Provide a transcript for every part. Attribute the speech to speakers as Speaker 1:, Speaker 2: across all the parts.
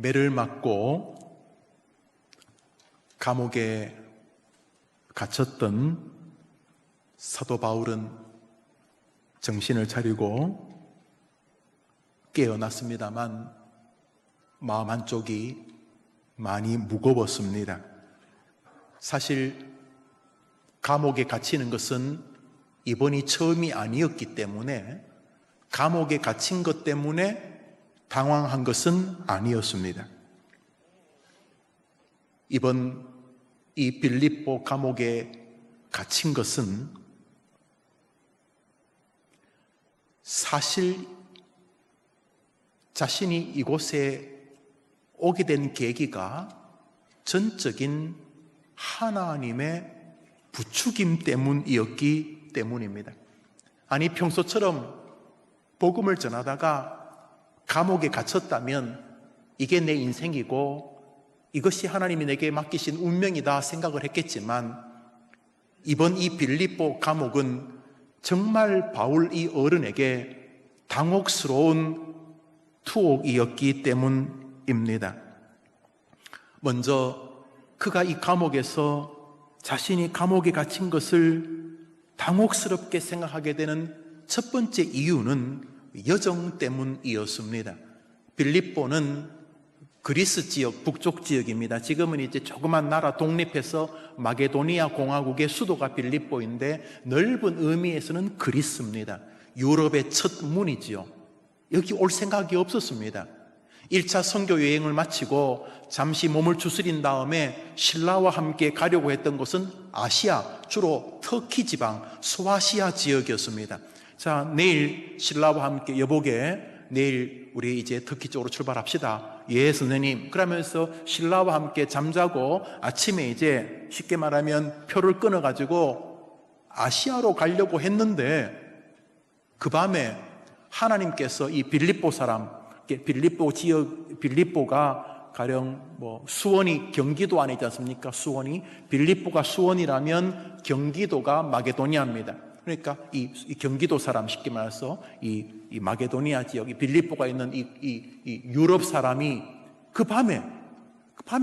Speaker 1: 매를 맞고 감옥에 갇혔던 사도 바울은 정신을 차리고 깨어났습니다만 마음 한쪽이 많이 무거웠습니다. 사실 감옥에 갇히는 것은 이번이 처음이 아니었기 때문에 감옥에 갇힌 것 때문에 당황한 것은 아니었습니다. 이번 이 빌립보 감옥에 갇힌 것은 사실 자신이 이곳에 오게 된 계기가 전적인 하나님의 부추김 때문이었기 때문입니다. 아니, 평소처럼 복음을 전하다가 감옥에 갇혔다면 이게 내 인생이고 이것이 하나님이 내게 맡기신 운명이다 생각을 했겠지만, 이번 이 빌립보 감옥은 정말 바울 이 어른에게 당혹스러운 투옥이었기 때문입니다. 먼저 그가 이 감옥에서 자신이 감옥에 갇힌 것을 당혹스럽게 생각하게 되는 첫 번째 이유는 여정 때문이었습니다. 빌립보는 그리스 지역, 북쪽 지역입니다. 지금은 이제 조그만 나라 독립해서 마게도니아 공화국의 수도가 빌립보인데 넓은 의미에서는 그리스입니다. 유럽의 첫 문이지요. 여기 올 생각이 없었습니다. 1차 선교 여행을 마치고 잠시 몸을 추스린 다음에 신라와 함께 가려고 했던 곳은 아시아, 주로 터키 지방, 소아시아 지역이었습니다. 자, 내일 신라와 함께 여복에 내일 우리 이제 터키 쪽으로 출발합시다. 예, 선생님. 그러면서 신라와 함께 잠자고 아침에 이제 쉽게 말하면 표를 끊어가지고 아시아로 가려고 했는데, 그 밤에 하나님께서 이 빌립보 사람, 빌립보 지역, 빌립보가 가령 수원이 경기도 안에 있지 않습니까? 수원이. 빌립보가 수원이라면 경기도가 마게도니아입니다. 그러니까 이 경기도 사람, 쉽게 말해서 이 마게도니아 지역, 이 빌립보가 있는 이 유럽 사람이 그 밤에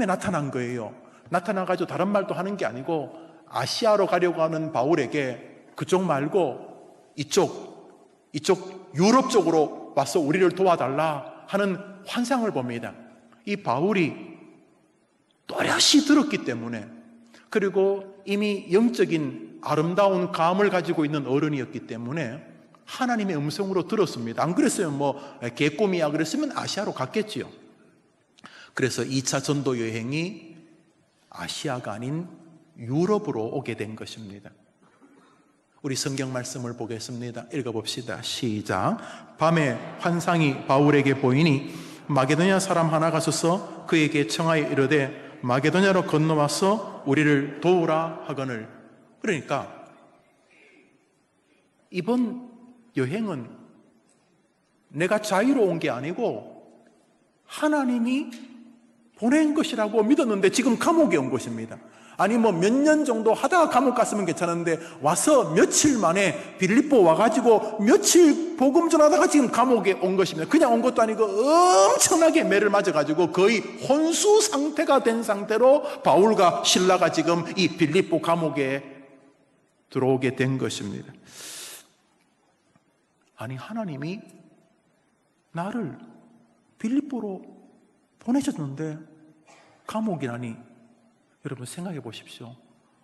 Speaker 1: 나타난 거예요. 나타나가지고 다른 말도 하는 게 아니고 아시아로 가려고 하는 바울에게 그쪽 말고 이쪽 유럽 쪽으로 와서 우리를 도와달라 하는 환상을 봅니다. 이 바울이 또렷이 들었기 때문에, 그리고 이미 영적인 아름다운 감을 가지고 있는 어른이었기 때문에 하나님의 음성으로 들었습니다. 안 그랬으면 개꿈이야 그랬으면 아시아로 갔겠지요. 그래서 2차 전도 여행이 아시아가 아닌 유럽으로 오게 된 것입니다. 우리 성경 말씀을 보겠습니다. 읽어봅시다. 시작. 밤에 환상이 바울에게 보이니 마게도냐 사람 하나가 서서 그에게 청하여 이르되 마게도냐로 건너와서 우리를 도우라 하거늘. 그러니까 이번 여행은 내가 자유로 온 게 아니고 하나님이 보낸 것이라고 믿었는데 지금 감옥에 온 것입니다. 아니 몇 년 정도 하다가 감옥 갔으면 괜찮은데 와서 며칠 만에 빌립보 와가지고 며칠 복음 전하다가 지금 감옥에 온 것입니다. 그냥 온 것도 아니고 엄청나게 매를 맞아가지고 거의 혼수 상태가 된 상태로 바울과 실라가 지금 이 빌립보 감옥에 들어오게 된 것입니다. 아니, 하나님이 나를 빌립보로 보내셨는데 감옥이라니. 여러분 생각해 보십시오.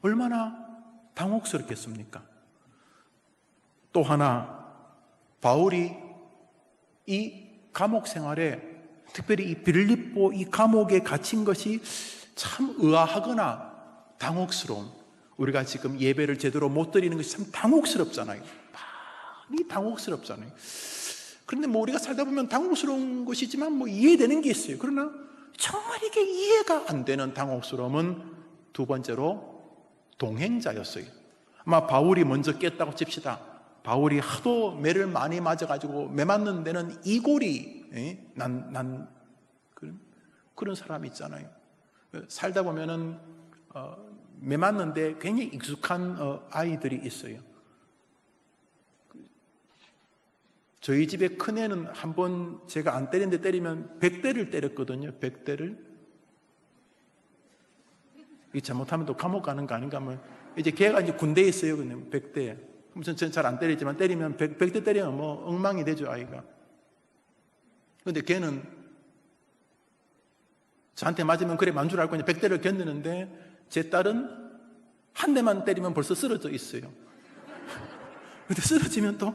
Speaker 1: 얼마나 당혹스럽겠습니까? 또 하나, 바울이 이 감옥 생활에, 특별히 이 빌립보 이 감옥에 갇힌 것이 참 의아하거나 당혹스러운, 우리가 지금 예배를 제대로 못 드리는 것이 참 당혹스럽잖아요. 많이 당혹스럽잖아요. 그런데 우리가 살다 보면 당혹스러운 것이지만 이해되는 게 있어요. 그러나 정말 이게 이해가 안 되는 당혹스러움은 두 번째로 동행자였어요. 아마 바울이 먼저 깼다고 칩시다. 바울이 하도 매를 많이 맞아가지고 매 맞는 데는 이골이 난 그런 사람이 있잖아요. 살다 보면은 매 맞는데 굉장히 익숙한 아이들이 있어요. 저희 집에 큰애는 한 번 제가 안 때리는데 때리면 100대를 때렸거든요. 100대를. 이 잘못하면 또 감옥 가는 거 아닌가 하면, 이제 걔가 이제 군대에 있어요. 그냥 100대. 저는 잘 안 때리지만 때리면 100대 때리면 뭐 엉망이 되죠, 아이가. 근데 걔는 저한테 맞으면 그래 만 줄 알고 이제 100대를 견디는데, 제 딸은 한 대만 때리면 벌써 쓰러져 있어요. 근데 쓰러지면 또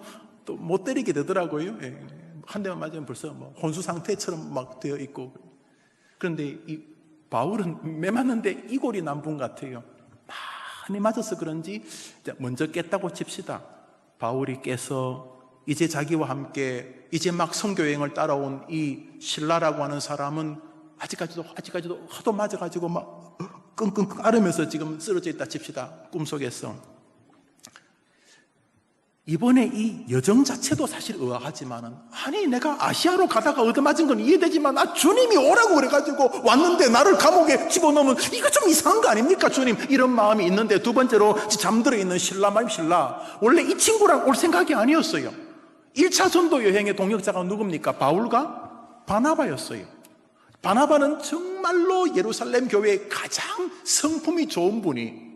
Speaker 1: 못 때리게 되더라고요. 예. 한 대만 맞으면 벌써 뭐 혼수 상태처럼 막 되어 있고. 그런데 이 바울은 매 맞는데 이골이 난 분 같아요. 많이 맞아서 그런지 먼저 깼다고 칩시다. 바울이 깨서 이제 자기와 함께 이제 막 선교 여행을 따라온 이 실라라고 하는 사람은 아직까지도 하도 맞아가지고 막 끙끙끙 앓으면서 지금 쓰러져 있다 칩시다. 꿈속에서. 이번에 이 여정 자체도 사실 의아하지만은, 아니 내가 아시아로 가다가 얻어맞은 건 이해되지만 주님이 오라고 그래가지고 왔는데 나를 감옥에 집어넣으면 이거 좀 이상한 거 아닙니까 주님? 이런 마음이 있는데, 두 번째로 잠들어 있는 신라 말임 신라, 원래 이 친구랑 올 생각이 아니었어요. 1차 전도 여행의 동역자가 누굽니까? 바울과 바나바였어요. 바나바는 정말로 예루살렘 교회의 가장 성품이 좋은 분이,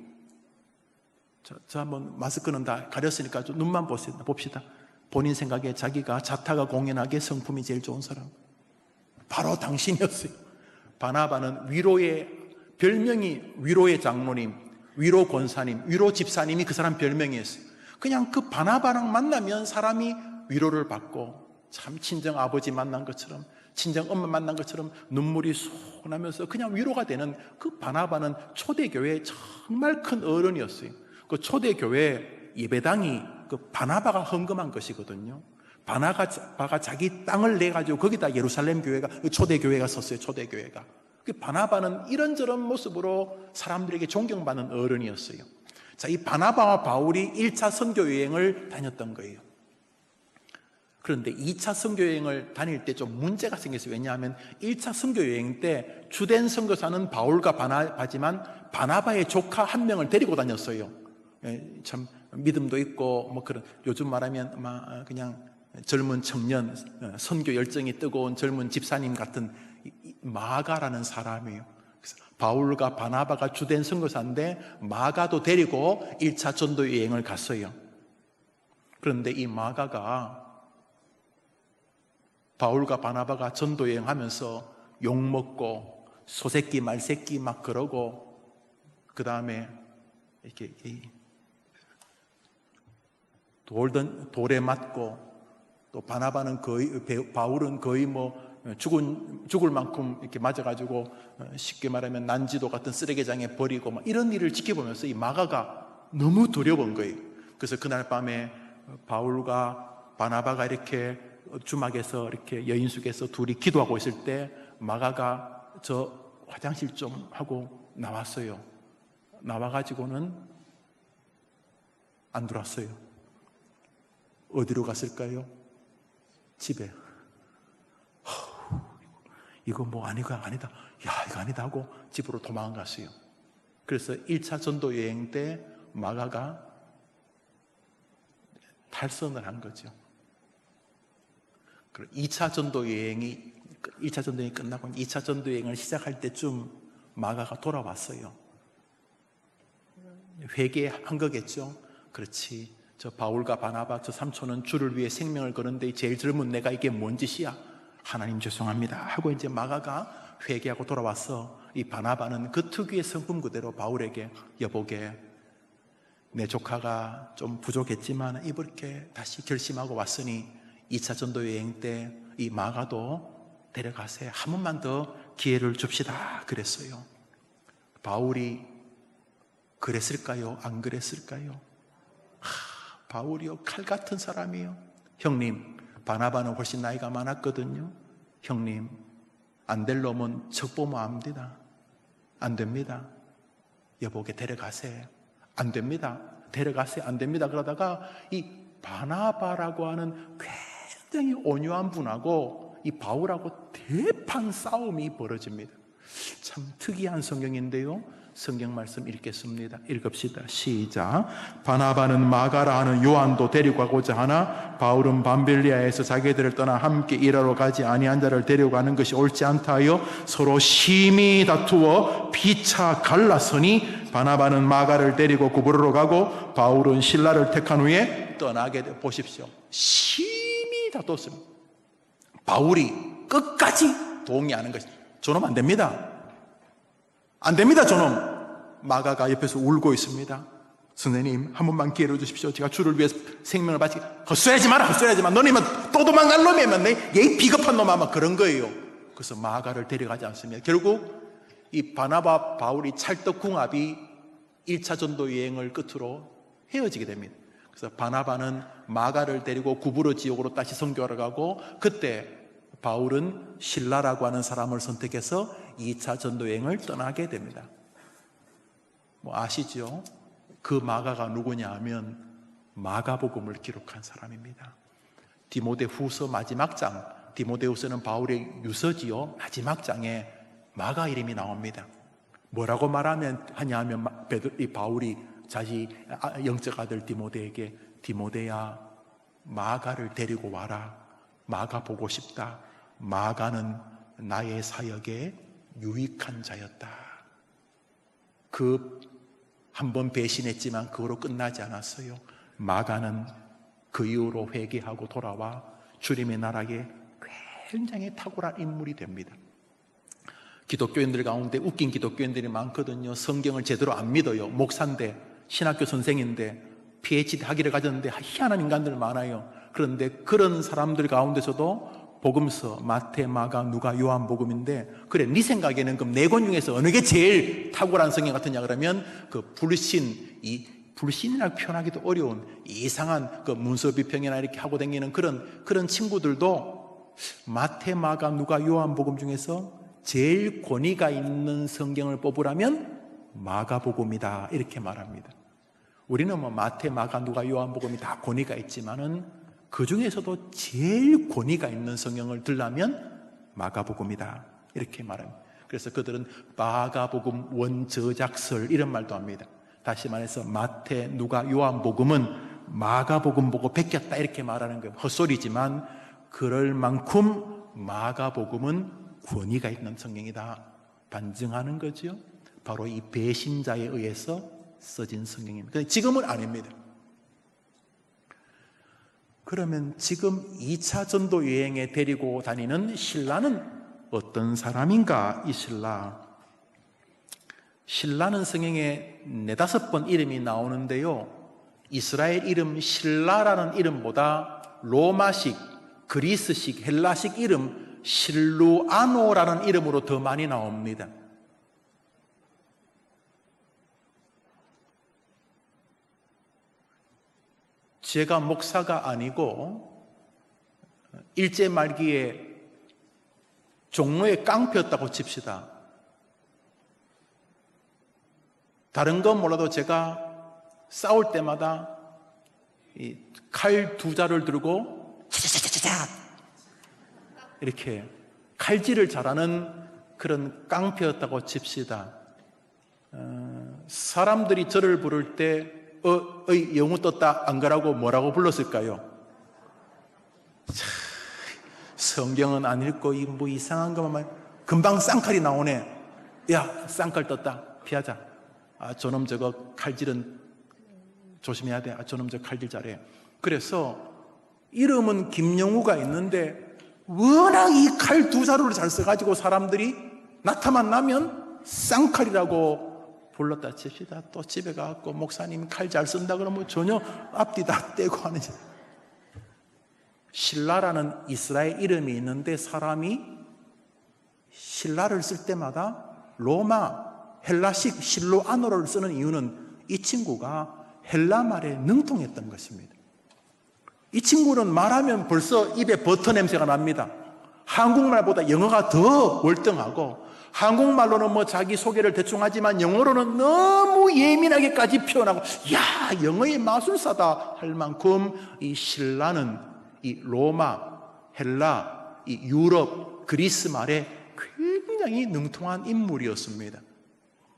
Speaker 1: 저 한번 마스크는 다 가렸으니까 좀 눈만 봅시다. 본인 생각에 자기가 자타가 공연하게 성품이 제일 좋은 사람, 바로 당신이었어요. 바나바는 위로의 별명이 위로의 장로님, 위로 권사님, 위로 집사님이 그 사람 별명이었어요. 그냥 그 바나바랑 만나면 사람이 위로를 받고, 참 친정 아버지 만난 것처럼, 친정 엄마 만난 것처럼 눈물이 쏙 나면서 그냥 위로가 되는 그 바나바는 초대교회의 정말 큰 어른이었어요. 그 초대교회 예배당이 그 바나바가 헌금한 것이거든요. 바나바가 자기 땅을 내가지고 거기다 예루살렘 교회가, 초대교회가 섰어요. 초대교회가. 그 바나바는 이런저런 모습으로 사람들에게 존경받는 어른이었어요. 자, 이 바나바와 바울이 1차 선교 여행을 다녔던 거예요. 그런데 2차 선교 여행을 다닐 때 좀 문제가 생겼어요. 왜냐하면 1차 선교 여행 때 주된 선교사는 바울과 바나바지만 바나바의 조카 한 명을 데리고 다녔어요. 참 믿음도 있고 뭐 그런, 요즘 말하면 아마 그냥 젊은 청년, 선교 열정이 뜨거운 젊은 집사님 같은 마가라는 사람이에요. 그래서 바울과 바나바가 주된 선교사인데 마가도 데리고 1차 전도 여행을 갔어요. 그런데 이 마가가 바울과 바나바가 전도 여행하면서 욕먹고 소새끼 말새끼 막 그러고, 그 다음에 이렇게 돌에 맞고, 또 바나바는 바울은 거의 뭐 죽을 만큼 이렇게 맞아가지고 쉽게 말하면 난지도 같은 쓰레기장에 버리고 막 이런 일을 지켜보면서 이 마가가 너무 두려운 거예요. 그래서 그날 밤에 바울과 바나바가 이렇게 주막에서 이렇게 여인숙에서 둘이 기도하고 있을 때 마가가 저 화장실 좀 하고 나왔어요. 나와가지고는 안 들어왔어요. 어디로 갔을까요? 집에. 이거 뭐 아니다. 야, 이거 아니다 하고 집으로 도망갔어요. 그래서 1차 전도 여행 때 마가가 탈선을 한 거죠. 1차 전도 여행이 끝나고 2차 전도 여행을 시작할 때쯤 마가가 돌아왔어요. 회개한 거겠죠. 그렇지, 저 바울과 바나바 저 삼촌은 주를 위해 생명을 거는데 제일 젊은 내가 이게 뭔 짓이야, 하나님 죄송합니다 하고 이제 마가가 회개하고 돌아와서 이 바나바는 그 특유의 성품 그대로 바울에게, 여보게 내 조카가 좀 부족했지만 이렇게 다시 결심하고 왔으니 2차 전도 여행 때 이 마가도 데려가세요. 한 번만 더 기회를 줍시다 그랬어요. 바울이 그랬을까요? 안 그랬을까요? 바울이요, 칼 같은 사람이요. 형님, 바나바는 훨씬 나이가 많았거든요. 형님, 안 될 놈은 척 보면 압니다. 안 됩니다. 여보게 데려가세요. 안 됩니다. 데려가세요. 안 됩니다. 그러다가 이 바나바라고 하는 굉장히 온유한 분하고 이 바울하고 대판 싸움이 벌어집니다. 참 특이한 성경인데요. 성경 말씀 읽겠습니다. 읽읍시다. 시작. 바나바는 마가라 하는 요한도 데리고 가고자 하나 바울은 밤빌리아에서 자기들을 떠나 함께 일하러 가지 아니한 자를 데려가는 것이 옳지 않다 하여 서로 심히 다투어 피차 갈라서니 바나바는 마가를 데리고 구부러로 가고 바울은 실라를 택한 후에 떠나게 돼. 보십시오. 심히 다투었습니다. 바울이 끝까지 동의하는 것이 저놈 안 됩니다. 안 됩니다. 저놈. 마가가 옆에서 울고 있습니다. 선생님 한 번만 기회를 주십시오. 제가 주를 위해서 생명을 바치. 헛소리하지 마라. 헛소리하지 마. 너네만 또 도망갈 놈이면 얘 비겁한 놈 아마 그런 거예요. 그래서 마가를 데려가지 않습니다. 결국 이 바나바 바울이 찰떡궁합이 1차 전도 여행을 끝으로 헤어지게 됩니다. 그래서 바나바는 마가를 데리고 구부로 지역으로 다시 선교하러 가고, 그때 바울은 실라라고 하는 사람을 선택해서 2차 전도 여행을 떠나게 됩니다. 뭐 아시죠? 그 마가가 누구냐 하면 마가복음을 기록한 사람입니다. 디모데후서 마지막 장, 디모데후서는 바울의 유서지요. 마지막 장에 마가 이름이 나옵니다. 뭐라고 말하면 하냐면 바울이 자기 영적 아들 디모데에게 디모데야 마가를 데리고 와라. 마가 보고 싶다. 마가는 나의 사역에 유익한 자였다. 한 번 배신했지만 그거로 끝나지 않았어요. 마가는 그 이후로 회개하고 돌아와 주님의 나라에 굉장히 탁월한 인물이 됩니다. 기독교인들 가운데 웃긴 기독교인들이 많거든요. 성경을 제대로 안 믿어요. 목사인데 신학교 선생인데 PhD 학위를 가졌는데 희한한 인간들 많아요. 그런데 그런 사람들 가운데서도 복음서 마태, 마가, 누가, 요한복음인데, 그래 네 생각에는 그럼 네 권 중에서 어느 게 제일 탁월한 성경 같으냐 그러면 그 불신이라고 표현하기도 어려운 이상한 그 문서 비평이나 이렇게 하고 다니는 그런 친구들도 마태, 마가, 누가, 요한복음 중에서 제일 권위가 있는 성경을 뽑으라면 마가복음이다 이렇게 말합니다. 우리는 뭐 마태, 마가, 누가, 요한복음이 다 권위가 있지만은 그 중에서도 제일 권위가 있는 성경을 들라면 마가복음이다 이렇게 말합니다. 그래서 그들은 마가복음 원저작설 이런 말도 합니다. 다시 말해서 마태, 누가, 요한복음은 마가복음 보고 베꼈다 이렇게 말하는 거예요. 헛소리지만 그럴 만큼 마가복음은 권위가 있는 성경이다 반증하는 거죠. 바로 이 배신자에 의해서 써진 성경입니다. 지금은 아닙니다. 그러면 지금 2차 전도 여행에 데리고 다니는 실라는 어떤 사람인가? 이 실라는 성경에 4-5번 이름이 나오는데요, 이스라엘 이름 실라라는 이름보다 로마식, 그리스식, 헬라식 이름 실루아노라는 이름으로 더 많이 나옵니다. 제가 목사가 아니고 일제 말기에 종로에 깡패였다고 칩시다. 다른 건 몰라도 제가 싸울 때마다 이 칼 2자를 들고 차차차차차 이렇게 칼질을 잘하는 그런 깡패였다고 칩시다. 사람들이 저를 부를 때 영우 떴다 안 가라고 뭐라고 불렀을까요? 성경은 안 읽고 뭐 이상한 것만 금방 쌍칼이 나오네. 야, 쌍칼 떴다 피하자. 저놈 저거 칼질은 조심해야 돼. 저놈 저 칼질 잘해. 그래서 이름은 김영우가 있는데 워낙 이 칼 2자루를 잘 써가지고 사람들이 나타만 나면 쌍칼이라고 불렀다 칩시다. 또 집에 가서 목사님 칼 잘 쓴다 그러면 전혀 앞뒤 다 떼고 하는. 실라라는 이스라엘 이름이 있는데 사람이 실라를 쓸 때마다 로마, 헬라식 실루아노를 쓰는 이유는 이 친구가 헬라 말에 능통했던 것입니다. 이 친구는 말하면 벌써 입에 버터 냄새가 납니다. 한국말보다 영어가 더 월등하고, 한국말로는 뭐 자기 소개를 대충 하지만 영어로는 너무 예민하게까지 표현하고, 야, 영어의 마술사다 할 만큼 이 실라는 이 로마, 헬라, 이 유럽, 그리스 말에 굉장히 능통한 인물이었습니다.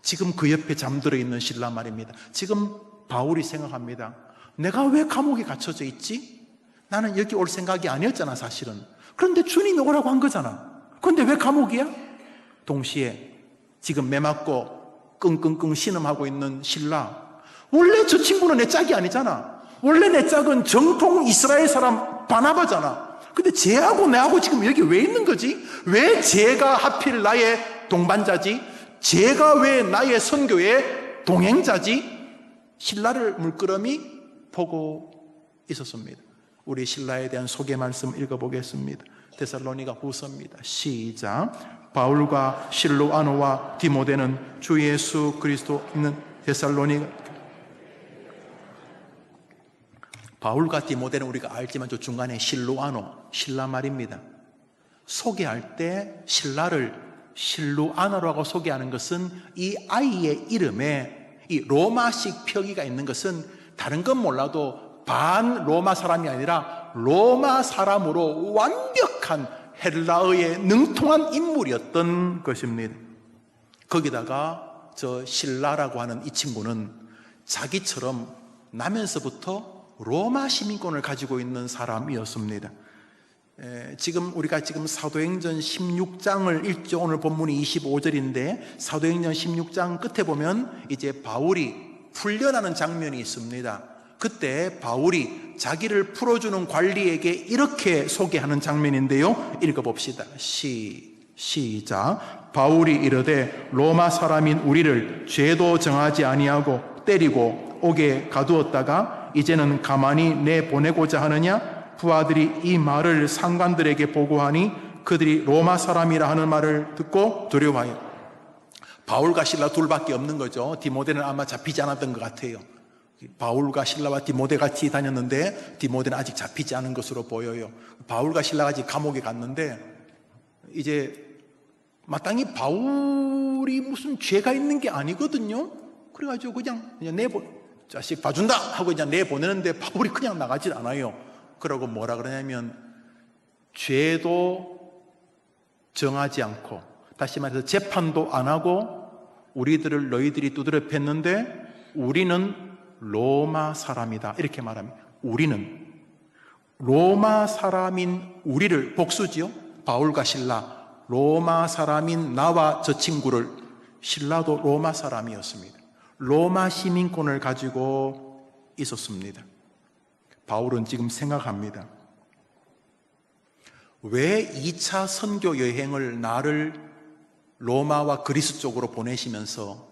Speaker 1: 지금 그 옆에 잠들어 있는 신라 말입니다. 지금 바울이 생각합니다. 내가 왜 감옥에 갇혀져 있지? 나는 여기 올 생각이 아니었잖아, 사실은. 그런데 주님이 오라고 한 거잖아. 그런데 왜 감옥이야? 동시에 지금 매 맞고 끙끙끙 신음하고 있는 신라, 원래 저 친구는 내 짝이 아니잖아. 원래 내 짝은 정통 이스라엘 사람 바나바잖아. 근데 쟤하고 내하고 지금 여기 왜 있는 거지? 왜 쟤가 하필 나의 동반자지? 쟤가 왜 나의 선교의 동행자지? 신라를 물끄러미 보고 있었습니다. 우리 신라에 대한 소개 말씀 읽어보겠습니다. 데살로니가 후서입니다. 시작. 바울과 실로아노와 디모데는 주 예수 그리스도 있는 데살로니가. 바울과 디모데는 우리가 알지만 저 중간에 실로아노, 신라 말입니다. 소개할 때 신라를 실로아노라고 소개하는 것은 이 아이의 이름에 이 로마식 표기가 있는 것은 다른 건 몰라도 반 로마 사람이 아니라 로마 사람으로 완벽한 헬라어에 능통한 인물이었던 것입니다. 거기다가 저 신라라고 하는 이 친구는 자기처럼 나면서부터 로마 시민권을 가지고 있는 사람이었습니다. 우리가 지금 사도행전 16장을 읽죠. 오늘 본문이 25절인데 사도행전 16장 끝에 보면 이제 바울이 풀려나는 장면이 있습니다. 그때 바울이 자기를 풀어주는 관리에게 이렇게 소개하는 장면인데요. 읽어봅시다. 시작. 바울이 이르되 로마 사람인 우리를 죄도 정하지 아니하고 때리고 옥에 가두었다가 이제는 가만히 내보내고자 하느냐? 부하들이 이 말을 상관들에게 보고하니 그들이 로마 사람이라 하는 말을 듣고 두려워하여. 바울과 실라 둘밖에 없는 거죠. 디모데는 아마 잡히지 않았던 것 같아요. 바울과 실라와 디모데 같이 다녔는데 디모데는 아직 잡히지 않은 것으로 보여요. 바울과 실라가 아직 감옥에 갔는데 이제 마땅히 바울이 무슨 죄가 있는 게 아니거든요. 그래가지고 그냥 자식 봐준다 하고 그냥 내보내는데 바울이 그냥 나가질 않아요. 그러고 뭐라 그러냐면 죄도 정하지 않고, 다시 말해서 재판도 안 하고 우리들을 너희들이 두드려 팼는데 우리는 로마 사람이다 이렇게 말합니다. 우리는 로마 사람인 우리를, 복수지요. 바울과 실라, 로마 사람인 나와 저 친구를, 실라도 로마 사람이었습니다. 로마 시민권을 가지고 있었습니다. 바울은 지금 생각합니다. 왜 2차 선교 여행을 나를 로마와 그리스 쪽으로 보내시면서,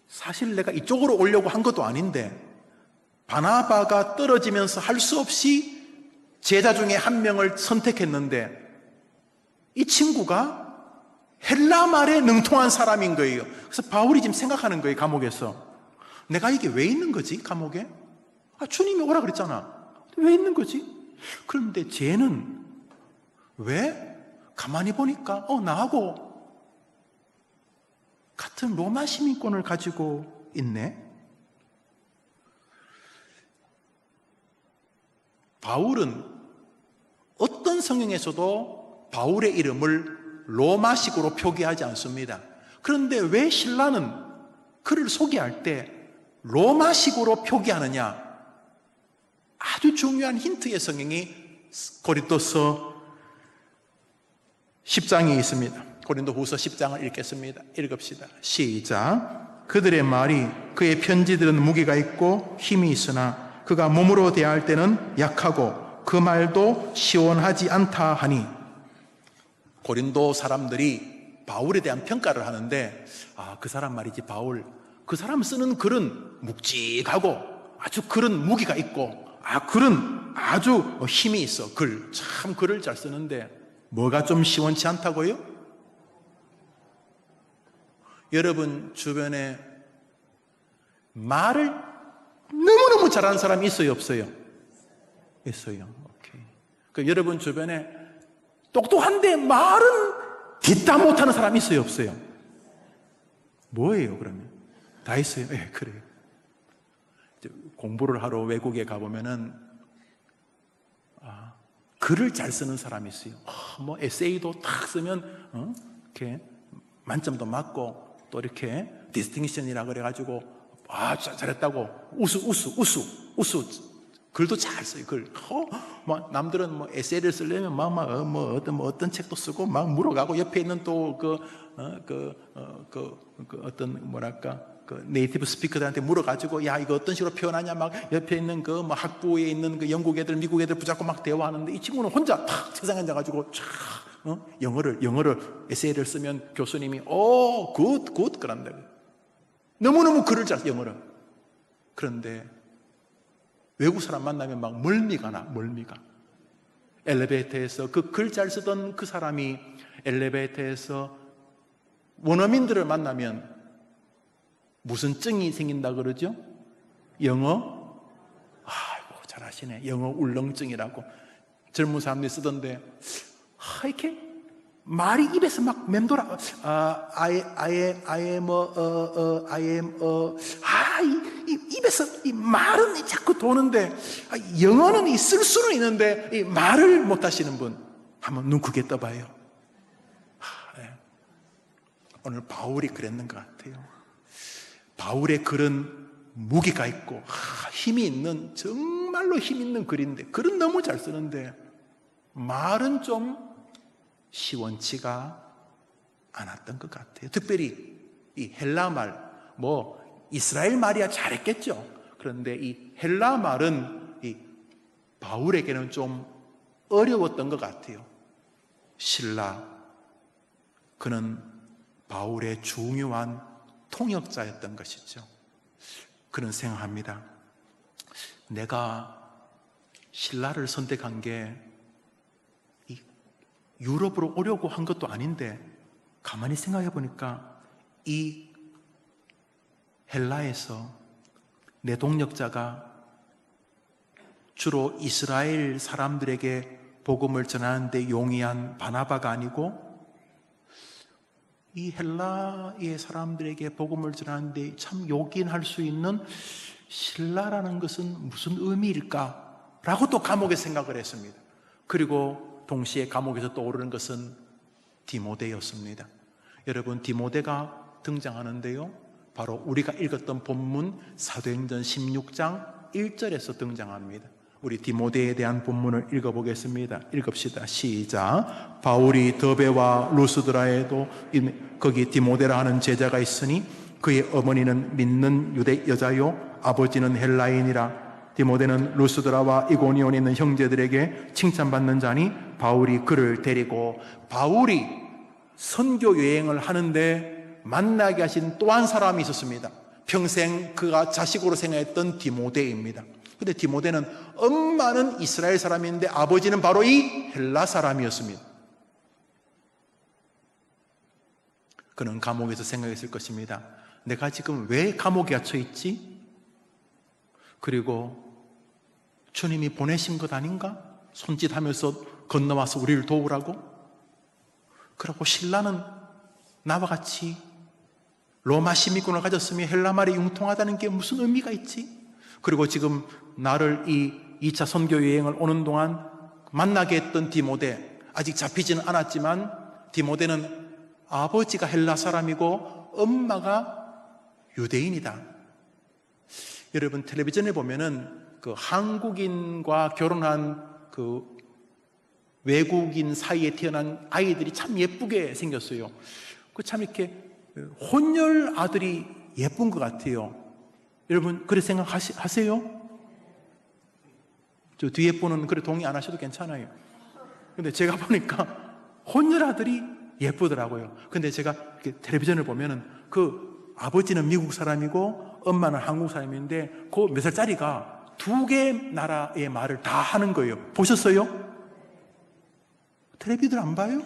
Speaker 1: 사실 내가 이쪽으로 오려고 한 것도 아닌데 바나바가 떨어지면서 할 수 없이 제자 중에 한 명을 선택했는데 이 친구가 헬라 말에 능통한 사람인 거예요. 그래서 바울이 지금 생각하는 거예요. 감옥에서 내가 이게 왜 있는 거지? 감옥에? 주님이 오라 그랬잖아. 왜 있는 거지? 그런데 쟤는 왜? 가만히 보니까 나하고 같은 로마 시민권을 가지고 있네. 바울은 어떤 성경에서도 바울의 이름을 로마식으로 표기하지 않습니다. 그런데 왜 신라는 그를 소개할 때 로마식으로 표기하느냐? 아주 중요한 힌트의 성경이 고린도서 10장에 있습니다. 고린도후서 10장을 읽겠습니다. 읽읍시다. 시작. 그들의 말이, 그의 편지들은 무게가 있고 힘이 있으나 그가 몸으로 대할 때는 약하고 그 말도 시원하지 않다 하니. 고린도 사람들이 바울에 대한 평가를 하는데, 그 사람 말이지, 바울, 그 사람 쓰는 글은 묵직하고 아주 글은 무기가 있고 글은 아주 힘이 있어. 참 글을 잘 쓰는데 뭐가 좀 시원치 않다고요? 여러분 주변에 말을 너무너무 잘하는 사람이 있어요, 없어요? 있어요. 오케이. 그럼 여러분 주변에 똑똑한데 말은 뒷다 못하는 사람이 있어요, 없어요? 뭐예요, 그러면? 다 있어요? 네, 그래요. 공부를 하러 외국에 가보면은, 글을 잘 쓰는 사람이 있어요. 에세이도 딱 쓰면, 이렇게 만점도 맞고, 또 이렇게 디스팅션이라 그래가지고 잘했다고 우수 글도 잘 써요. 글. 뭐 남들은 뭐 에세이를 쓰려면 어떤 책도 쓰고 막 물어가고 옆에 있는 또 어떤 네이티브 스피커들한테 물어가지고 야 이거 어떤 식으로 표현하냐 막 옆에 있는 뭐 학부에 있는 영국 애들 미국 애들 붙잡고 막 대화하는데 이 친구는 혼자 탁 세상에 앉아가지고 영어를 에세이를 쓰면 교수님이 굿 그런다. 너무너무 글을 잘 영어를. 그런데 외국 사람 만나면 막 멀미가 나. 엘리베이터에서 그 글 잘 쓰던 그 사람이 엘리베이터에서 원어민들을 만나면 무슨 증이 생긴다 그러죠? 영어? 아이고 잘하시네. 영어 울렁증이라고 젊은 사람들이 쓰던데 이렇게 말이 입에서 막 맴돌아. 입에서 이 말은 자꾸 도는데 영어는 쓸 수는 있는데 이 말을 못 하시는 분 한번 눈 크게 떠봐요. 오늘 바울이 그랬는 것 같아요. 바울의 글은 무게가 있고 힘이 있는 정말로 힘 있는 글인데 글은 너무 잘 쓰는데 말은 좀 시원치가 않았던 것 같아요. 특별히 이 헬라 말, 이스라엘 말이야 잘했겠죠. 그런데 이 헬라 말은 이 바울에게는 좀 어려웠던 것 같아요. 실라, 그는 바울의 중요한 통역자였던 것이죠. 그는 생각합니다. 내가 실라를 선택한 게 유럽으로 오려고 한 것도 아닌데 가만히 생각해 보니까 이 헬라에서 내 동역자가 주로 이스라엘 사람들에게 복음을 전하는데 용이한 바나바가 아니고 이 헬라의 사람들에게 복음을 전하는데 참 요긴할 수 있는 실라라는 것은 무슨 의미일까? 라고 또 감옥에 생각을 했습니다. 그리고 동시에 감옥에서 떠오르는 것은 디모데였습니다. 여러분, 디모데가 등장하는데요, 바로 우리가 읽었던 본문 사도행전 16장 1절에서 등장합니다. 우리 디모데에 대한 본문을 읽어보겠습니다. 읽읍시다. 시작. 바울이 더베와 루스드라에도 거기 디모데라 하는 제자가 있으니 그의 어머니는 믿는 유대 여자요 아버지는 헬라인이라. 디모데는 루스드라와 이고니온에 있는 형제들에게 칭찬받는 자니 바울이 그를 데리고, 바울이 선교 여행을 하는데 만나게 하신 또 한 사람이 있었습니다. 평생 그가 자식으로 생각했던 디모데입니다. 근데 디모데는 엄마는 이스라엘 사람인데 아버지는 바로 이 헬라 사람이었습니다. 그는 감옥에서 생각했을 것입니다. 내가 지금 왜 감옥에 갇혀 있지? 그리고 주님이 보내신 것 아닌가? 손짓하면서 건너와서 우리를 도우라고? 그리고 신라는 나와 같이 로마 시민권을 가졌으며 헬라 말이 융통하다는 게 무슨 의미가 있지? 그리고 지금 나를 이 2차 선교 여행을 오는 동안 만나게 했던 디모데, 아직 잡히지는 않았지만 디모데는 아버지가 헬라 사람이고 엄마가 유대인이다. 여러분, 텔레비전에 보면은 그 한국인과 결혼한 그 외국인 사이에 태어난 아이들이 참 예쁘게 생겼어요. 그 참 이렇게 혼혈 아들이 예쁜 것 같아요. 여러분, 그렇게 생각하세요? 저 뒤에 분은 그래 동의 안 하셔도 괜찮아요. 근데 제가 보니까 혼혈 아들이 예쁘더라고요. 근데 제가 텔레비전을 보면은 그 아버지는 미국 사람이고 엄마는 한국 사람인데 그 몇 살짜리가 두 개 나라의 말을 다 하는 거예요. 보셨어요? 텔레비전 안 봐요?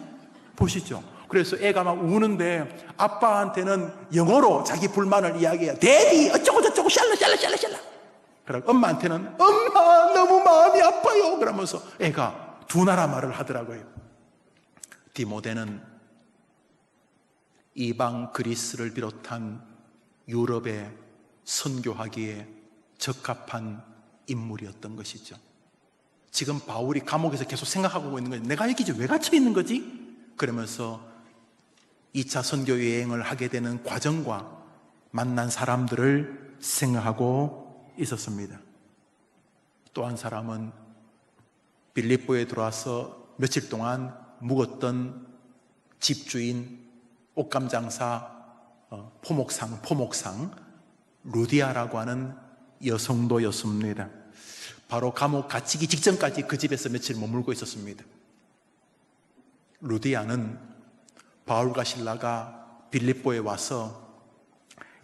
Speaker 1: 보시죠. 그래서 애가 막 우는데 아빠한테는 영어로 자기 불만을 이야기해요. 데디 어쩌고 저쩌고 샬라. 그러고 엄마한테는 엄마 너무 마음이 아파요 그러면서 애가 두 나라 말을 하더라고요. 디모데는 이방 그리스를 비롯한 유럽에 선교하기에 적합한 인물이었던 것이죠. 지금 바울이 감옥에서 계속 생각하고 있는 거예요. 내가 여기 왜 갇혀 있는 거지? 그러면서 2차 선교 여행을 하게 되는 과정과 만난 사람들을 생각하고 있었습니다. 또 한 사람은 빌립보에 들어와서 며칠 동안 묵었던 집주인, 옷감장사, 포목상 루디아라고 하는 여성도였습니다. 바로 감옥 갇히기 직전까지 그 집에서 며칠 머물고 있었습니다. 루디아는 바울과 실라가 빌립보에 와서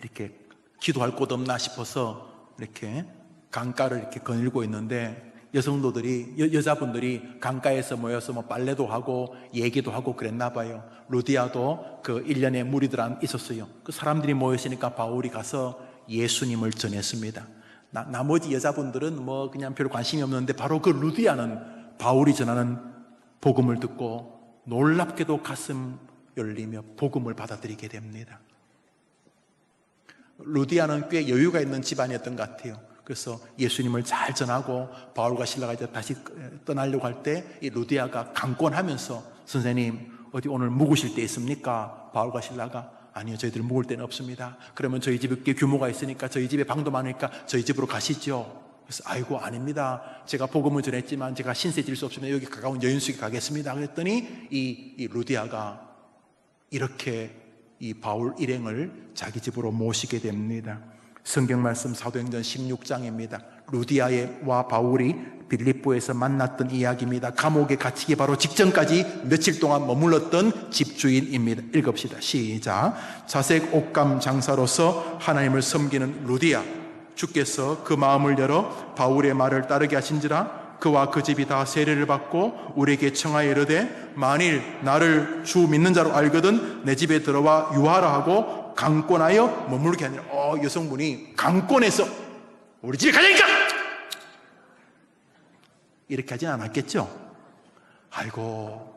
Speaker 1: 이렇게 기도할 곳 없나 싶어서 이렇게 강가를 이렇게 거닐고 있는데, 여자분들이 강가에서 모여서 뭐 빨래도 하고 얘기도 하고 그랬나 봐요. 루디아도 그 일련의 무리들 있었어요. 그 사람들이 모였으니까 바울이 가서 예수님을 전했습니다. 나머지 여자분들은 뭐 그냥 별로 관심이 없는데, 바로 그 루디아는 바울이 전하는 복음을 듣고 놀랍게도 가슴 열리며 복음을 받아들이게 됩니다. 루디아는 꽤 여유가 있는 집안이었던 것 같아요. 그래서 예수님을 잘 전하고 바울과 실라가 이제 다시 떠나려고 할 때 이 루디아가 강권하면서, 선생님 어디 오늘 묵으실 데 있습니까? 바울과 실라가 아니요, 저희들 묵을 데는 없습니다. 그러면 저희 집에 꽤 규모가 있으니까, 저희 집에 방도 많으니까 저희 집으로 가시죠. 그래서 아이고 아닙니다, 제가 복음을 전했지만 제가 신세 질 수 없으면 여기 가까운 여인숙에 가겠습니다. 그랬더니 이 루디아가 이렇게 이 바울 일행을 자기 집으로 모시게 됩니다. 성경 말씀 사도행전 16장입니다. 루디아와 바울이 빌립보에서 만났던 이야기입니다. 감옥에 갇히기 바로 직전까지 며칠 동안 머물렀던 집주인입니다. 읽읍시다. 시작. 자색 옷감 장사로서 하나님을 섬기는 루디아, 주께서 그 마음을 열어 바울의 말을 따르게 하신지라. 그와 그 집이 다 세례를 받고 우리에게 청하여 이르되, 만일 나를 주 믿는 자로 알거든 내 집에 들어와 유하라 하고 강권하여 머물게 하니라. 여성분이 강권해서 우리 집에 가자니까 이렇게 하진 않았겠죠? 아이고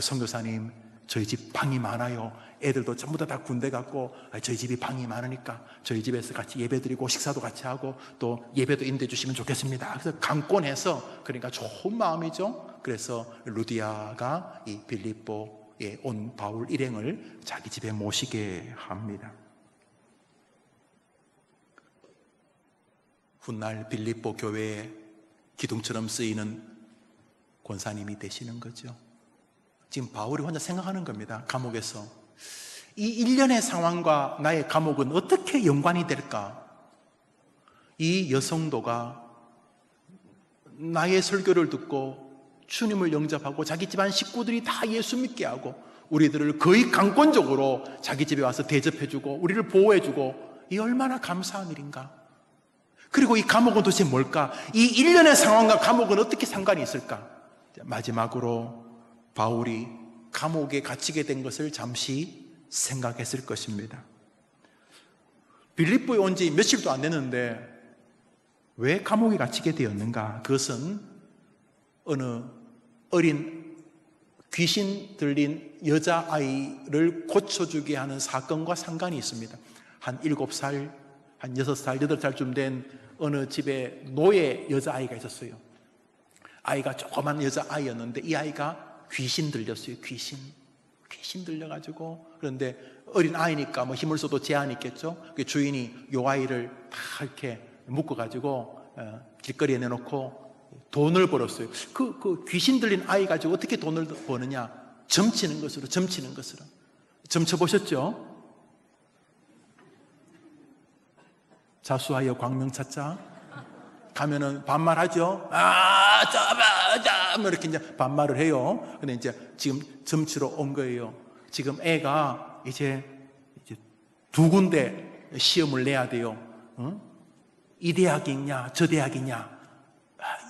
Speaker 1: 선교사님, 저희 집 방이 많아요. 애들도 전부 다 군대 갔고 저희 집이 방이 많으니까 저희 집에서 같이 예배드리고 식사도 같이 하고 또 예배도 인도해 주시면 좋겠습니다. 그래서 강권해서, 그러니까 좋은 마음이죠. 그래서 루디아가 이 빌립보에 온 바울 일행을 자기 집에 모시게 합니다. 훗날 빌립보 교회에 기둥처럼 쓰이는 권사님이 되시는 거죠. 지금 바울이 혼자 생각하는 겁니다. 감옥에서 이 일련의 상황과 나의 감옥은 어떻게 연관이 될까? 이 여성도가 나의 설교를 듣고 주님을 영접하고 자기 집안 식구들이 다 예수 믿게 하고 우리들을 거의 강권적으로 자기 집에 와서 대접해주고 우리를 보호해주고, 이 얼마나 감사한 일인가. 그리고 이 감옥은 도대체 뭘까? 이 일련의 상황과 감옥은 어떻게 상관이 있을까? 마지막으로 바울이 감옥에 갇히게 된 것을 잠시 생각했을 것입니다. 빌립보에 온 지 며칠도 안 됐는데 왜 감옥에 갇히게 되었는가? 그것은 어느 어린 귀신 들린 여자아이를 고쳐주게 하는 사건과 상관이 있습니다. 한 7살, 한 6살, 8살쯤 된 어느 집에 노예 여자아이가 있었어요. 아이가 조그만 여자아이였는데 이 아이가 귀신 들렸어요. 귀신 들려가지고, 그런데 어린 아이니까 뭐 힘을 써도 제한이 있겠죠. 그 주인이 요 아이를 다 이렇게 묶어가지고 길거리에 내놓고 돈을 벌었어요. 그 귀신 들린 아이 가지고 어떻게 돈을 버느냐? 점치는 것으로. 점쳐보셨죠? 자수하여 광명 찾자. 가면은 반말하죠. 뭐 이렇게 이제 반말을 해요. 근데 이제 지금 점치러 온 거예요. 지금 애가 이제 두 군데 시험을 내야 돼요. 이 대학이냐, 저 대학이냐.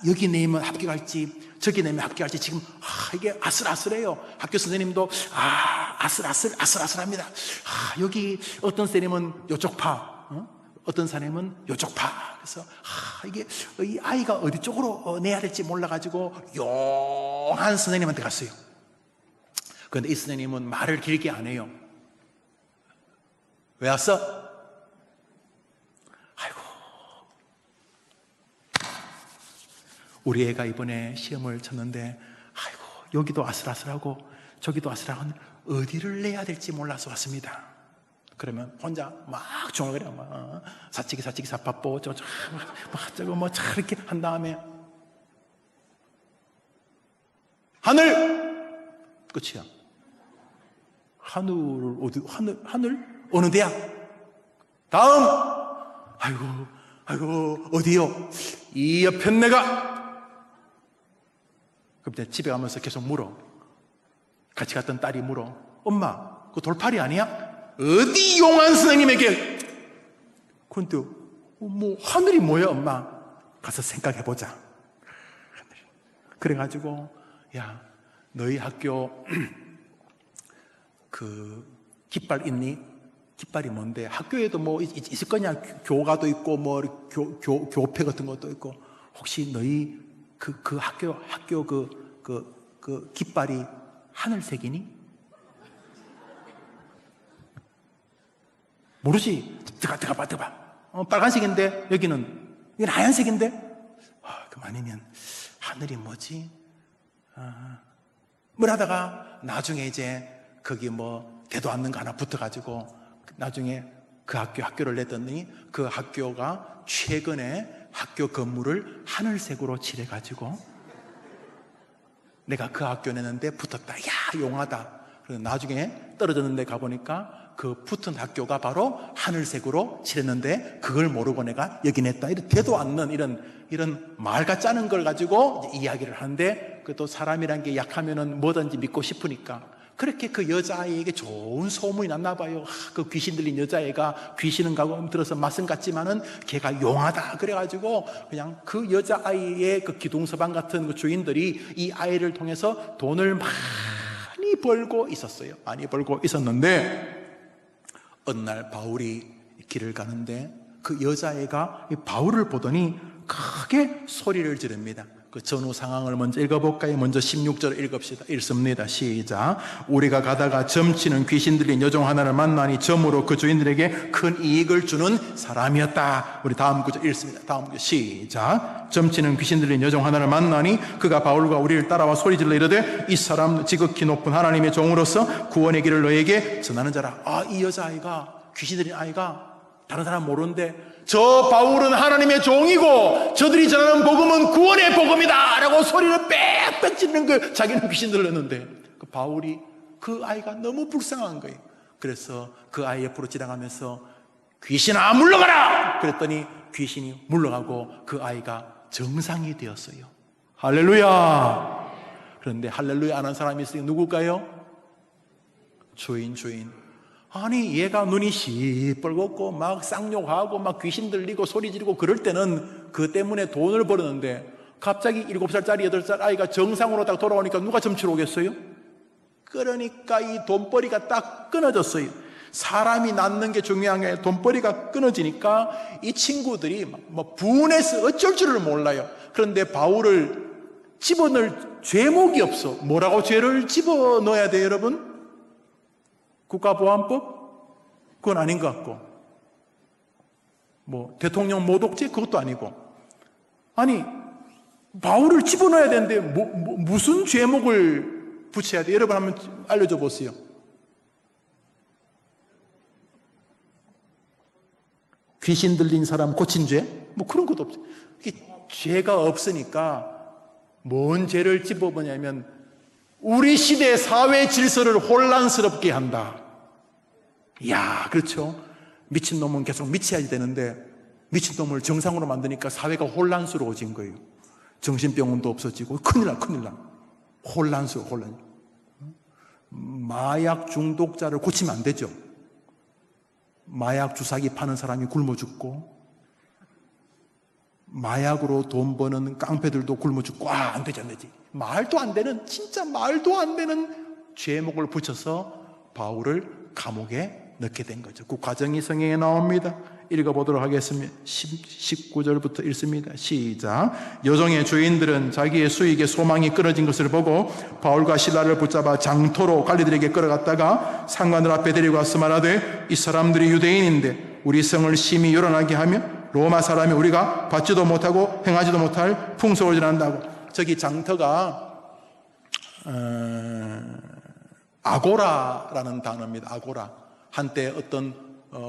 Speaker 1: 여기 내면 합격할지, 저기 내면 합격할지. 지금 이게 아슬아슬해요. 학교 선생님도 아슬아슬합니다. 여기 어떤 선생님은 요쪽 파, 어떤 사람은 요쪽 파. 그래서 이게 이 아이가 어디 쪽으로 내야 될지 몰라가지고 용한 선생님한테 갔어요. 그런데 이 선생님은 말을 길게 안 해요. 왜 왔어? 아이고, 우리 애가 이번에 시험을 쳤는데 아이고, 여기도 아슬아슬하고 저기도 아슬아슬하고 어디를 내야 될지 몰라서 왔습니다. 그러면 혼자 막 중얼거려. 막 사치기 사빠뽀 저거 뭐 이렇게 한 다음에 하늘 끝이야. 하늘 어디 하늘 어느 데야? 다음 아이고 어디요? 이 옆엔 내가. 그럼 집에 가면서 계속 물어. 같이 갔던 딸이 물어. 엄마 그 돌팔이 아니야? 어디 용한 선생님에게. 근데 뭐 하늘이 뭐야 엄마? 가서 생각해보자. 그래가지고 야 너희 학교 그 깃발 있니? 깃발이 뭔데? 학교에도 뭐 있을 거냐? 교가도 있고 뭐 교패 같은 것도 있고. 혹시 너희 그 학교 그 깃발이 하늘색이니? 모르지? 들어가 봐. 빨간색인데 여기는 하얀색인데? 그럼 아니면 하늘이 뭐지? 뭘 하다가 나중에 이제 거기 뭐 대도 않는 거 하나 붙어가지고 나중에 그 학교를 냈더니 그 학교가 최근에 학교 건물을 하늘색으로 칠해가지고 내가 그 학교 내는데 붙었다. 야 용하다. 그래서 나중에 떨어졌는데 가보니까 그 붙은 학교가 바로 하늘색으로 칠했는데 그걸 모르고 내가 여기 냈다. 이런 되도 않는 이런 말 같지 않은 걸 가지고 이야기를 하는데 그 또 사람이란 게 약하면은 뭐든지 믿고 싶으니까 그렇게 그 여자아이에게 좋은 소문이 났나 봐요. 그 귀신 들린 여자애가 귀신은 가고 들어서 말씀 같지만은 걔가 용하다. 그래가지고 그냥 그 여자아이의 그 기둥서방 같은 그 주인들이 이 아이를 통해서 돈을 많이 벌고 있었어요. 많이 벌고 있었는데 어느 날 바울이 길을 가는데 그 여자애가 바울을 보더니 크게 소리를 지릅니다. 그 전후 상황을 먼저 읽어볼까요? 먼저 16절을 읽읍시다. 읽습니다. 시작. 우리가 가다가 점치는 귀신 들린 여종 하나를 만나니 점으로 그 주인들에게 큰 이익을 주는 사람이었다. 우리 다음 구절 읽습니다. 다음 구절 시작. 점치는 귀신 들린 여종 하나를 만나니 그가 바울과 우리를 따라와 소리질러 이르되 이 사람 지극히 높은 하나님의 종으로서 구원의 길을 너에게 전하는 자라. 이 여자아이가 귀신 들린 아이가 다른 사람 모르는데 저 바울은 하나님의 종이고 저들이 전하는 복음은 구원의 복음이다 라고 소리를 빽빽 지르는 거예요. 자기는 귀신 들렸는데 그 바울이 그 아이가 너무 불쌍한 거예요. 그래서 그 아이 옆으로 지나가면서 귀신아 물러가라 그랬더니 귀신이 물러가고 그 아이가 정상이 되었어요. 할렐루야. 그런데 할렐루야 안 한 사람이 있으니 누굴까요? 주인. 아니 얘가 눈이 시뻘겋고 막 쌍욕하고 막 귀신 들리고 소리 지르고 그럴 때는 그 때문에 돈을 벌었는데 갑자기 7살짜리 8살 아이가 정상으로 딱 돌아오니까 누가 점치러 오겠어요? 그러니까 이 돈벌이가 딱 끊어졌어요. 사람이 낳는 게 중요한 게 돈벌이가 끊어지니까 이 친구들이 뭐 분해서 어쩔 줄을 몰라요. 그런데 바울을 집어넣을 죄목이 없어. 뭐라고 죄를 집어넣어야 돼요 여러분? 국가보안법? 그건 아닌 것 같고 뭐 대통령 모독죄? 그것도 아니고 아니 바울을 집어넣어야 되는데 무슨 죄목을 붙여야 돼? 여러분 한번 알려줘 보세요. 귀신 들린 사람 고친 죄? 뭐 그런 것도 없어요. 죄가 없으니까 뭔 죄를 집어보냐면 우리 시대의 사회 질서를 혼란스럽게 한다. 이야, 그렇죠. 미친놈은 계속 미쳐야지 되는데 미친놈을 정상으로 만드니까 사회가 혼란스러워진 거예요. 정신병원도 없어지고 큰일 나. 혼란스러워. 마약 중독자를 고치면 안 되죠. 마약 주사기 파는 사람이 굶어 죽고 마약으로 돈 버는 깡패들도 굶어 죽고 안 되지. 말도 안 되는 진짜 말도 안 되는 죄목을 붙여서 바울을 감옥에 넣게 된 거죠. 그 과정이 성경에 나옵니다. 읽어보도록 하겠습니다. 19절부터 읽습니다. 시작. 여종의 주인들은 자기의 수익에 소망이 끊어진 것을 보고 바울과 실라를 붙잡아 장토로 관리들에게 끌어갔다가 상관들 앞에 데리고 와서 말하되 이 사람들이 유대인인데 우리 성을 심히 요란하게 하며 로마 사람이 우리가 받지도 못하고 행하지도 못할 풍속을 전한다고. 저기 장터가 아고라라는 단어입니다. 아고라. 한때 어떤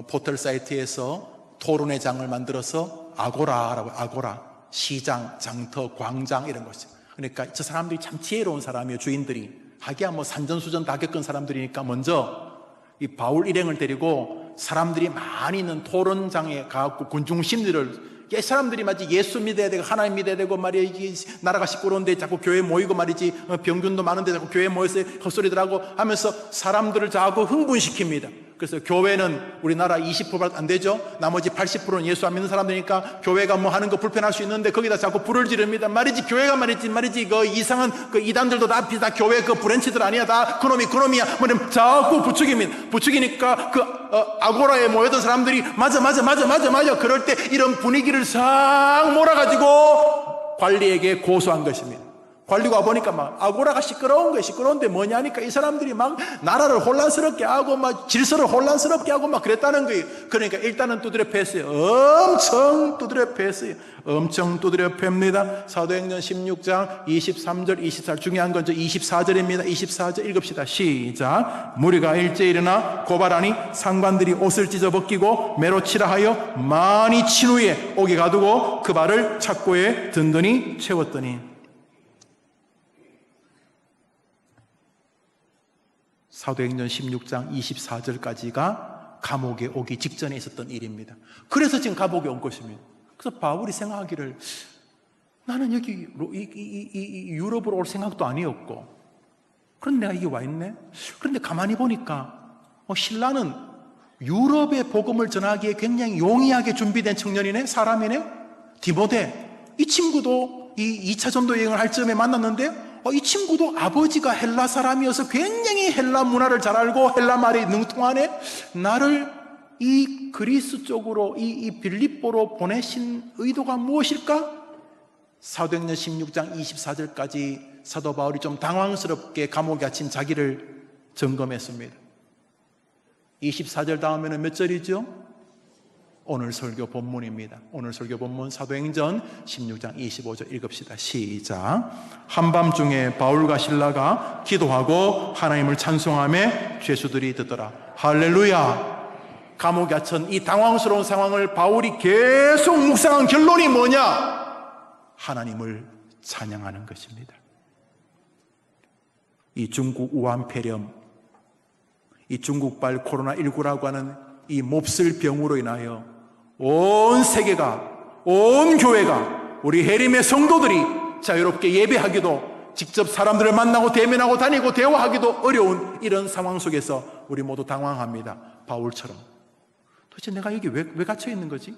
Speaker 1: 포털 사이트에서 토론의 장을 만들어서 아고라라고, 아고라, 시장, 장터, 광장 이런 것이. 그러니까 저 사람들이 참 지혜로운 사람이에요. 주인들이 하기야 뭐 산전수전 다 겪은 사람들이니까 먼저 이 바울 일행을 데리고 사람들이 많이 있는 토론장에 가갖고 군중 심리를, 이 사람들이 마치 예수 믿어야 되고 하나님 믿어야 되고 말이야, 이게 나라가 시끄러운데 자꾸 교회 모이고 말이지, 병균도 많은데 자꾸 교회 모여서 헛소리들 하고 하면서 사람들을 자꾸 흥분시킵니다. 그래서 교회는 우리나라 20%밖에 안 되죠. 나머지 80%는 예수 안 믿는 사람들이니까 교회가 뭐 하는 거 불편할 수 있는데 거기다 자꾸 불을 지릅니다. 말이지 교회가 말이지 그 이상한 그 이단들도 다 교회 그 브랜치들 아니야, 다 그놈이야 뭐 자꾸 부추기니까 그 아고라에 모였던 사람들이 맞아 그럴 때 이런 분위기를 싹 몰아가지고 관리에게 고소한 것입니다. 관리가 보니까 막 아고라가 시끄러운 거예요. 시끄러운데 뭐냐니까 이 사람들이 막 나라를 혼란스럽게 하고 막 질서를 혼란스럽게 하고 막 그랬다는 거예요. 그러니까 일단은 두드려 팼어요. 엄청 두드려 팼어요. 엄청 두드려 팹니다. 사도행전 16장 23절 24절, 중요한 건 저 24절입니다 24절 읽읍시다. 시작. 무리가 일제히 일어나 고발하니 상관들이 옷을 찢어 벗기고 매로 치라 하여 많이 친 후에 옥에 가두고 그 발을 착고에 든든히 채웠더니. 사도행전 16장 24절까지가 감옥에 오기 직전에 있었던 일입니다. 그래서 지금 감옥에 온 것입니다. 그래서 바울이 생각하기를, 나는 여기 유럽으로 올 생각도 아니었고, 그런데 내가 여기 와 있네. 그런데 가만히 보니까 신라는 유럽의 복음을 전하기에 굉장히 용이하게 준비된 청년이네, 사람이네. 디모데, 이 친구도 이 2차 전도 여행을 할 즈음에 만났는데 이 친구도 아버지가 헬라 사람이어서 굉장히 헬라 문화를 잘 알고 헬라 말에 능통하네. 나를 이 그리스 쪽으로 이 빌립보로 보내신 의도가 무엇일까? 사도행전 16장 24절까지 사도 바울이 좀 당황스럽게 감옥에 갇힌 자기를 점검했습니다. 24절 다음에는 몇 절이죠? 오늘 설교 본문입니다. 오늘 설교 본문 사도행전 16장 25절 읽읍시다. 시작. 한밤중에 바울과 실라가 기도하고 하나님을 찬송하며 죄수들이 듣더라. 할렐루야. 감옥에 갇힌 이 당황스러운 상황을 바울이 계속 묵상한 결론이 뭐냐? 하나님을 찬양하는 것입니다. 이 중국 우한 폐렴, 이 중국발 코로나19라고 하는 이 몹쓸 병으로 인하여 온 세계가, 온 교회가, 우리 해림의 성도들이 자유롭게 예배하기도, 직접 사람들을 만나고 대면하고 다니고 대화하기도 어려운 이런 상황 속에서 우리 모두 당황합니다. 바울처럼. 도대체 내가 여기 왜 갇혀 있는 거지?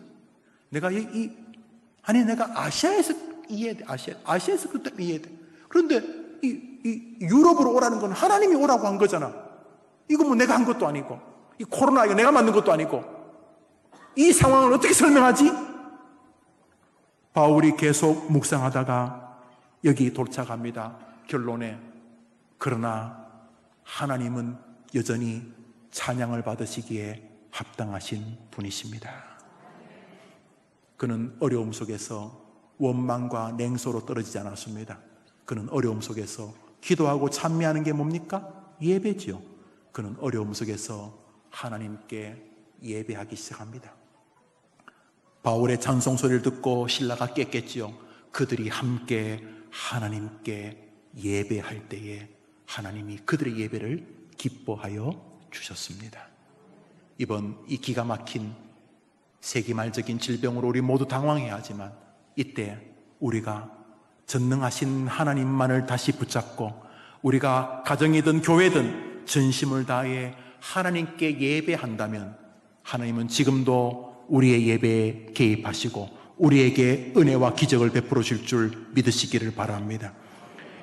Speaker 1: 내가 내가 아시아에서 이해돼. 아시아에서 그때 이해돼. 그런데 이 유럽으로 오라는 건 하나님이 오라고 한 거잖아. 이거 뭐 내가 한 것도 아니고, 이 코로나 이거 내가 만든 것도 아니고, 이 상황을 어떻게 설명하지? 바울이 계속 묵상하다가 여기 도착합니다. 결론에. 그러나 하나님은 여전히 찬양을 받으시기에 합당하신 분이십니다. 그는 어려움 속에서 원망과 냉소로 떨어지지 않았습니다. 그는 어려움 속에서 기도하고 찬미하는 게 뭡니까? 예배지요. 그는 어려움 속에서 하나님께 예배하기 시작합니다. 바울의 찬송 소리를 듣고 신라가 깼겠지요. 그들이 함께 하나님께 예배할 때에 하나님이 그들의 예배를 기뻐하여 주셨습니다. 이번 이 기가 막힌 세기말적인 질병으로 우리 모두 당황해야 하지만 이때 우리가 전능하신 하나님만을 다시 붙잡고 우리가 가정이든 교회든 전심을 다해 하나님께 예배한다면 하나님은 지금도 우리의 예배에 개입하시고 우리에게 은혜와 기적을 베풀어 줄 줄 믿으시기를 바랍니다.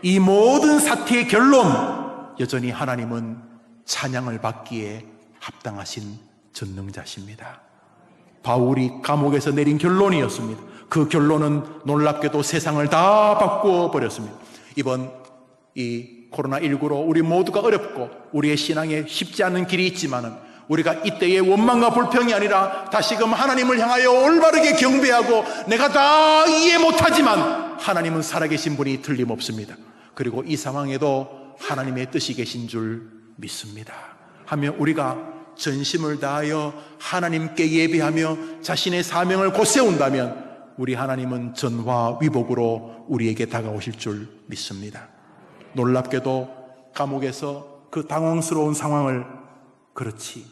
Speaker 1: 이 모든 사태의 결론, 여전히 하나님은 찬양을 받기에 합당하신 전능자십니다. 바울이 감옥에서 내린 결론이었습니다. 그 결론은 놀랍게도 세상을 다 바꾸어 버렸습니다. 이번 이 코로나19로 우리 모두가 어렵고 우리의 신앙에 쉽지 않은 길이 있지만은 우리가 이때의 원망과 불평이 아니라 다시금 하나님을 향하여 올바르게 경배하고 내가 다 이해 못하지만 하나님은 살아계신 분이 틀림없습니다. 그리고 이 상황에도 하나님의 뜻이 계신 줄 믿습니다 하며 우리가 전심을 다하여 하나님께 예배하며 자신의 사명을 곧 세운다면 우리 하나님은 전화위복으로 우리에게 다가오실 줄 믿습니다. 놀랍게도 감옥에서 그 당황스러운 상황을 그렇지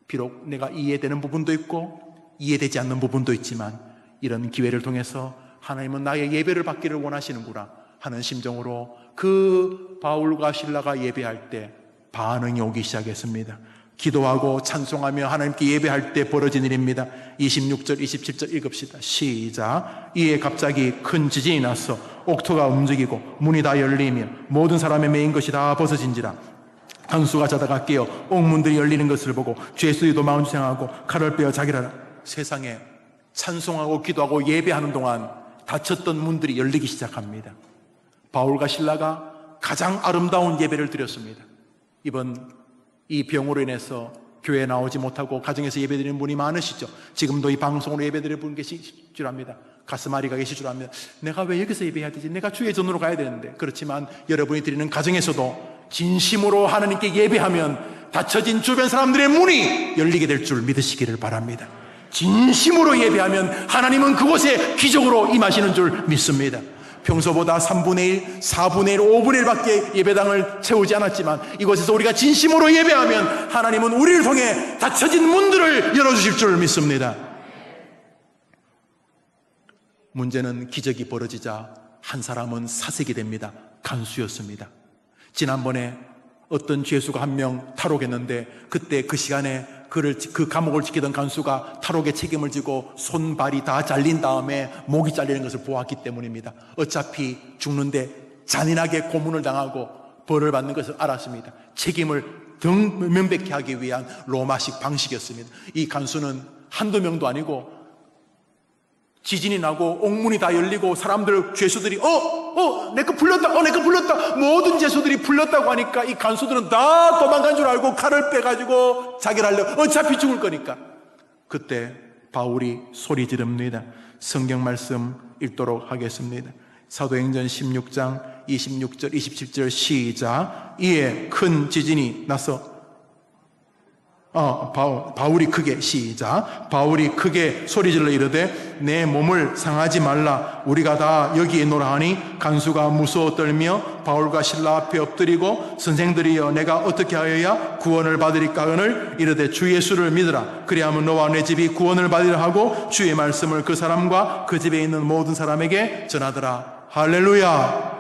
Speaker 1: 비록 내가 이해되는 부분도 있고 이해되지 않는 부분도 있지만 이런 기회를 통해서 하나님은 나의 예배를 받기를 원하시는구나 하는 심정으로 그 바울과 실라가 예배할 때 반응이 오기 시작했습니다. 기도하고 찬송하며 하나님께 예배할 때 벌어진 일입니다. 26절 27절 읽읍시다. 시작. 이에 갑자기 큰 지진이 났어 옥토가 움직이고 문이 다 열리며 모든 사람의 매인 것이 다 벗어진지라. 간수가 자다가 깨어 옥문들이 열리는 것을 보고 죄수들이 도망치고 칼을 빼어 자기라. 세상에 찬송하고 기도하고 예배하는 동안 닫혔던 문들이 열리기 시작합니다. 바울과 실라가 가장 아름다운 예배를 드렸습니다. 이번 이 병으로 인해서 교회에 나오지 못하고 가정에서 예배드리는 분이 많으시죠. 지금도 이 방송으로 예배드리는 분 계실 줄 압니다. 가슴앓이가 계실 줄 압니다. 내가 왜 여기서 예배해야 되지? 내가 주의 전으로 가야 되는데. 그렇지만 여러분이 드리는 가정에서도 진심으로 하나님께 예배하면 닫혀진 주변 사람들의 문이 열리게 될 줄 믿으시기를 바랍니다. 진심으로 예배하면 하나님은 그곳에 기적으로 임하시는 줄 믿습니다. 평소보다 3분의 1, 4분의 1, 5분의 1밖에 예배당을 채우지 않았지만 이곳에서 우리가 진심으로 예배하면 하나님은 우리를 통해 닫혀진 문들을 열어주실 줄 믿습니다. 문제는 기적이 벌어지자 한 사람은 사색이 됩니다. 간수였습니다. 지난번에 어떤 죄수가 한 명 탈옥했는데 그때 그 시간에 그 감옥을 지키던 간수가 탈옥의 책임을 지고 손발이 다 잘린 다음에 목이 잘리는 것을 보았기 때문입니다. 어차피 죽는데 잔인하게 고문을 당하고 벌을 받는 것을 알았습니다. 책임을 명백히 하기 위한 로마식 방식이었습니다. 이 간수는 한두 명도 아니고 지진이 나고 옥문이 다 열리고 사람들 죄수들이 내 거 풀렸다 내 거 풀렸다 모든 죄수들이 풀렸다고 하니까 이 간수들은 다 도망간 줄 알고 칼을 빼가지고 자기를 하려고 어차피 죽을 거니까 그때 바울이 소리 지릅니다. 성경 말씀 읽도록 하겠습니다. 사도행전 16장 26절 27절 시작. 이에 큰 지진이 나서 바울이 크게 시작. 바울이 크게 소리질러 이르되 내 몸을 상하지 말라. 우리가 다 여기 있노라 하니 간수가 무서워 떨며 바울과 실라 앞에 엎드리고 선생들이여 내가 어떻게 하여야 구원을 받으리까 하거늘 이르되 주 예수를 믿으라. 그리하면 너와 내 집이 구원을 받으리라 하고 주의 말씀을 그 사람과 그 집에 있는 모든 사람에게 전하더라. 할렐루야.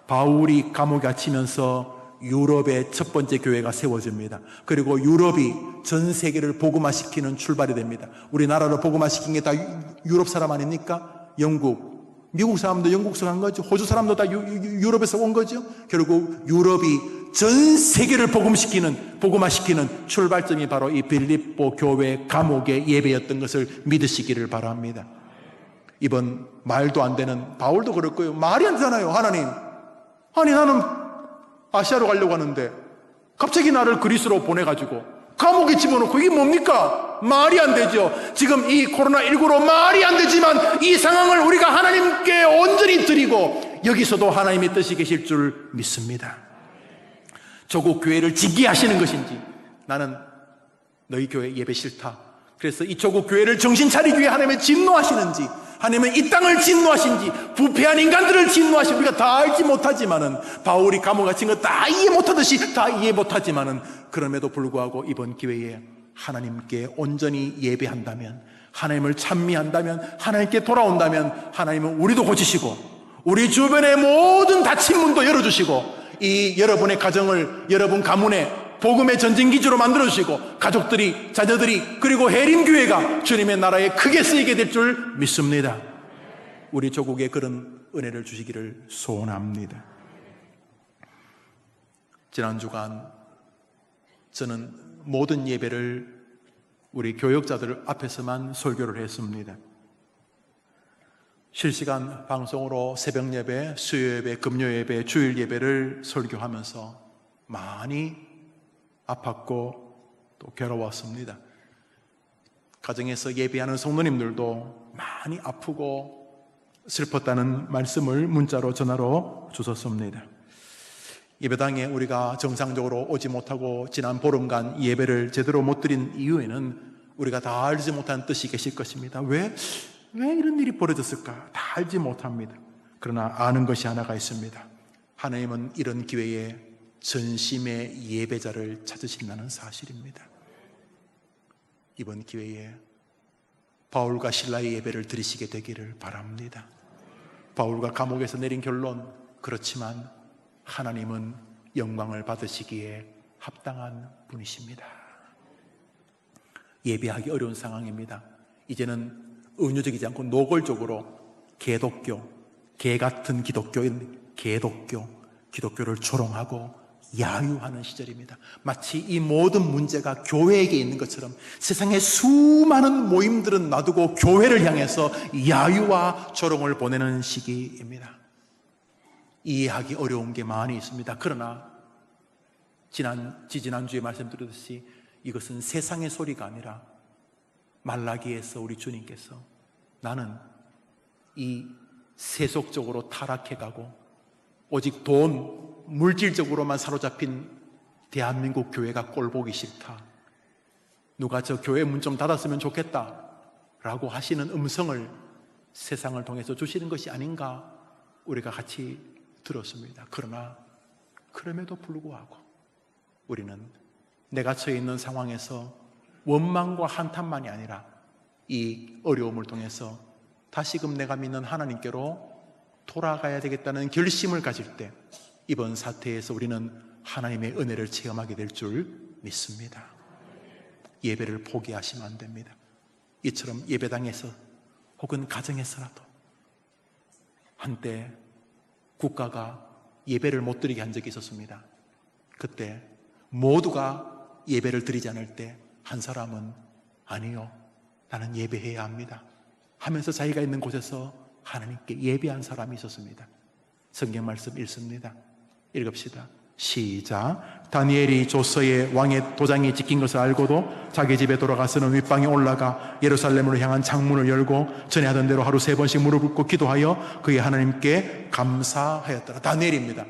Speaker 1: 바울이 감옥에 갇히면서 유럽의 첫 번째 교회가 세워집니다. 그리고 유럽이 전 세계를 복음화시키는 출발이 됩니다. 우리나라로 복음화시킨 게 다 유럽 사람 아닙니까? 영국, 미국 사람도 영국에서 간 거죠. 호주 사람도 다 유럽에서 온 거죠. 결국 유럽이 전 세계를 복음화시키는 출발점이 바로 이 빌립보 교회 감옥의 예배였던 것을 믿으시기를 바랍니다. 이번 말도 안 되는 바울도 그럴 거예요. 말이 안 되잖아요. 하나님, 아니 나는 아시아로 가려고 하는데 갑자기 나를 그리스로 보내가지고 감옥에 집어넣고 이게 뭡니까? 말이 안 되죠. 지금 이 코로나19로 말이 안 되지만 이 상황을 우리가 하나님께 온전히 드리고 여기서도 하나님의 뜻이 계실 줄 믿습니다. 조국 교회를 징계하시는 것인지 나는 너희 교회 예배 싫다. 그래서 이 조국 교회를 정신 차리기 위해 하나님의 진노하시는지 하나님은 이 땅을 진노하신지 부패한 인간들을 진노하신 우리가 다 알지 못하지만은 바울이 감옥에 갇힌 거 다 이해 못하듯이 다 이해 못하지만은 그럼에도 불구하고 이번 기회에 하나님께 온전히 예배한다면 하나님을 찬미한다면 하나님께 돌아온다면 하나님은 우리도 고치시고 우리 주변의 모든 닫힌 문도 열어주시고 이 여러분의 가정을 여러분 가문에 복음의 전쟁기지로 만들어주시고 가족들이 자녀들이 그리고 해림교회가 주님의 나라에 크게 쓰이게 될 줄 믿습니다. 우리 조국에 그런 은혜를 주시기를 소원합니다. 지난 주간 저는 모든 예배를 우리 교역자들 앞에서만 설교를 했습니다. 실시간 방송으로 새벽 예배, 수요 예배, 금요 예배, 주일 예배를 설교하면서 많이 아팠고 또 괴로웠습니다. 가정에서 예배하는 성도님들도 많이 아프고 슬펐다는 말씀을 문자로 전화로 주셨습니다. 예배당에 우리가 정상적으로 오지 못하고 지난 보름간 예배를 제대로 못 드린 이유에는 우리가 다 알지 못하는 뜻이 계실 것입니다. 왜 이런 일이 벌어졌을까? 다 알지 못합니다. 그러나 아는 것이 하나가 있습니다. 하나님은 이런 기회에 전심의 예배자를 찾으신다는 사실입니다. 이번 기회에 바울과 실라의 예배를 드리시게 되기를 바랍니다. 바울과 감옥에서 내린 결론, 그렇지만 하나님은 영광을 받으시기에 합당한 분이십니다. 예배하기 어려운 상황입니다. 이제는 은유적이지 않고 노골적으로 개독교, 개 같은 기독교인 기독교를 조롱하고 야유하는 시절입니다. 마치 이 모든 문제가 교회에게 있는 것처럼 세상의 수많은 모임들은 놔두고 교회를 향해서 야유와 조롱을 보내는 시기입니다. 이해하기 어려운 게 많이 있습니다. 그러나 지지난주에 말씀드렸듯이 이것은 세상의 소리가 아니라 말라기에서 우리 주님께서 나는 이 세속적으로 타락해가고 오직 돈, 물질적으로만 사로잡힌 대한민국 교회가 꼴보기 싫다. 누가 저 교회 문 좀 닫았으면 좋겠다 라고 하시는 음성을 세상을 통해서 주시는 것이 아닌가 우리가 같이 들었습니다. 그러나 그럼에도 불구하고 우리는 내가 처해 있는 상황에서 원망과 한탄만이 아니라 이 어려움을 통해서 다시금 내가 믿는 하나님께로 돌아가야 되겠다는 결심을 가질 때 이번 사태에서 우리는 하나님의 은혜를 체험하게 될 줄 믿습니다. 예배를 포기하시면 안 됩니다. 이처럼 예배당에서 혹은 가정에서라도 한때 국가가 예배를 못 드리게 한 적이 있었습니다. 그때 모두가 예배를 드리지 않을 때 한 사람은 아니요, 나는 예배해야 합니다 하면서 자기가 있는 곳에서 하나님께 예배한 사람이 있었습니다. 성경 말씀 읽습니다. 읽읍시다. 시작. 다니엘이 조서에 왕의 도장이 찍힌 것을 알고도 자기 집에 돌아가서는 윗방에 올라가 예루살렘으로 향한 창문을 열고 전에 하던 대로 하루 3번씩 무릎 꿇고 기도하여 그의 하나님께 감사하였더라. 다니엘입니다.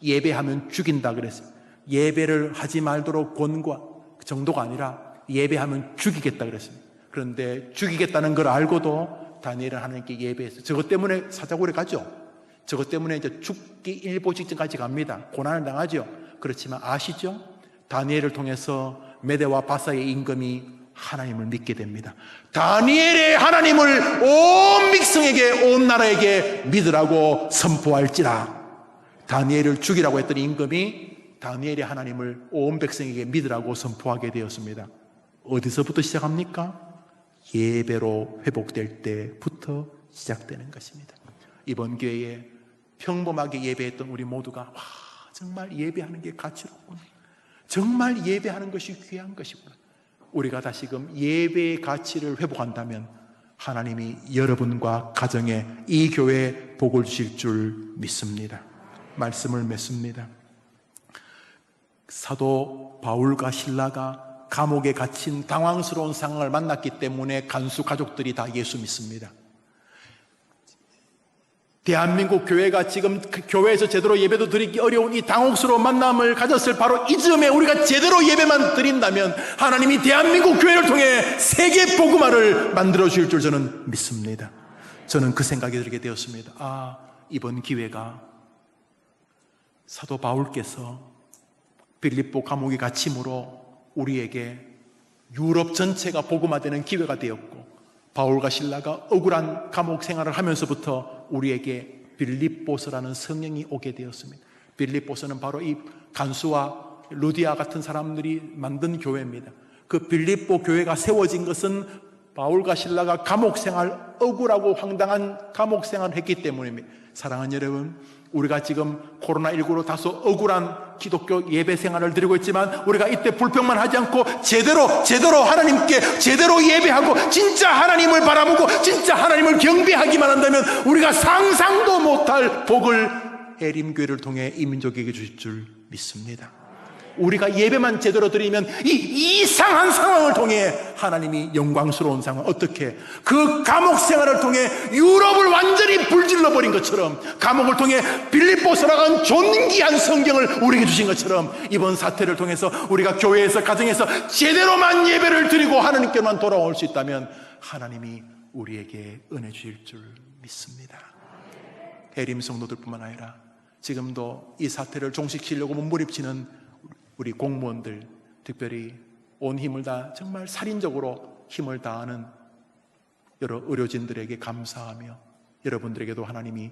Speaker 1: 예배하면 죽인다 그랬어요. 예배를 하지 말도록 권고한 정도가 아니라 예배하면 죽이겠다 그랬습니다. 그런데 죽이겠다는 걸 알고도 다니엘은 하나님께 예배했어요. 저것 때문에 사자굴에 가죠. 저것 때문에 이제 죽기 일보 직전까지 갑니다. 고난을 당하죠. 그렇지만 아시죠? 다니엘을 통해서 메대와 바사의 임금이 하나님을 믿게 됩니다. 다니엘의 하나님을 온 백성에게, 온 나라에게 믿으라고 선포할지라. 다니엘을 죽이라고 했던 임금이 다니엘의 하나님을 온 백성에게 믿으라고 선포하게 되었습니다. 어디서부터 시작합니까? 예배로 회복될 때부터 시작되는 것입니다. 이번 기회에 평범하게 예배했던 우리 모두가 와, 정말 예배하는 게 가치롭구나, 정말 예배하는 것이 귀한 것이구나, 우리가 다시금 예배의 가치를 회복한다면 하나님이 여러분과 가정에, 이 교회에 복을 주실 줄 믿습니다. 말씀을 맺습니다. 사도 바울과 실라가 감옥에 갇힌 당황스러운 상황을 만났기 때문에 간수 가족들이 다 예수 믿습니다. 대한민국 교회가 지금 교회에서 제대로 예배도 드리기 어려운 이 당혹스러운 만남을 가졌을 바로 이 즈음에 우리가 제대로 예배만 드린다면 하나님이 대한민국 교회를 통해 세계 복음화를 만들어 주실 줄 저는 믿습니다. 저는 그 생각이 들게 되었습니다. 이번 기회가 사도 바울께서 빌립보 감옥에 갇힘으로 우리에게 유럽 전체가 복음화되는 기회가 되었고, 바울과 실라가 억울한 감옥 생활을 하면서부터 우리에게 빌립보서라는 성령이 오게 되었습니다. 빌립보서는 바로 이 간수와 루디아 같은 사람들이 만든 교회입니다. 그 빌립보 교회가 세워진 것은 바울과 실라가 감옥 생활, 억울하고 황당한 감옥 생활을 했기 때문입니다. 사랑하는 여러분, 우리가 지금 코로나19로 다소 억울한 기독교 예배 생활을 드리고 있지만 우리가 이때 불평만 하지 않고 제대로 하나님께 제대로 예배하고 진짜 하나님을 바라보고 진짜 하나님을 경배하기만 한다면 우리가 상상도 못할 복을 에림교회를 통해 이 민족에게 주실 줄 믿습니다. 우리가 예배만 제대로 드리면 이 이상한 상황을 통해 하나님이 영광스러운 상황, 어떻게 그 감옥 생활을 통해 유럽을 완전히 불질러 버린 것처럼, 감옥을 통해 빌립보서라고 하는 존귀한 성경을 우리에게 주신 것처럼, 이번 사태를 통해서 우리가 교회에서, 가정에서 제대로만 예배를 드리고 하나님께만 돌아올 수 있다면 하나님이 우리에게 은혜 주실 줄 믿습니다. 해림 성도들뿐만 아니라 지금도 이 사태를 종식시키려고 몸부림치는 우리 공무원들, 특별히 온 힘을 다 정말 살인적으로 힘을 다하는 여러 의료진들에게 감사하며, 여러분들에게도 하나님이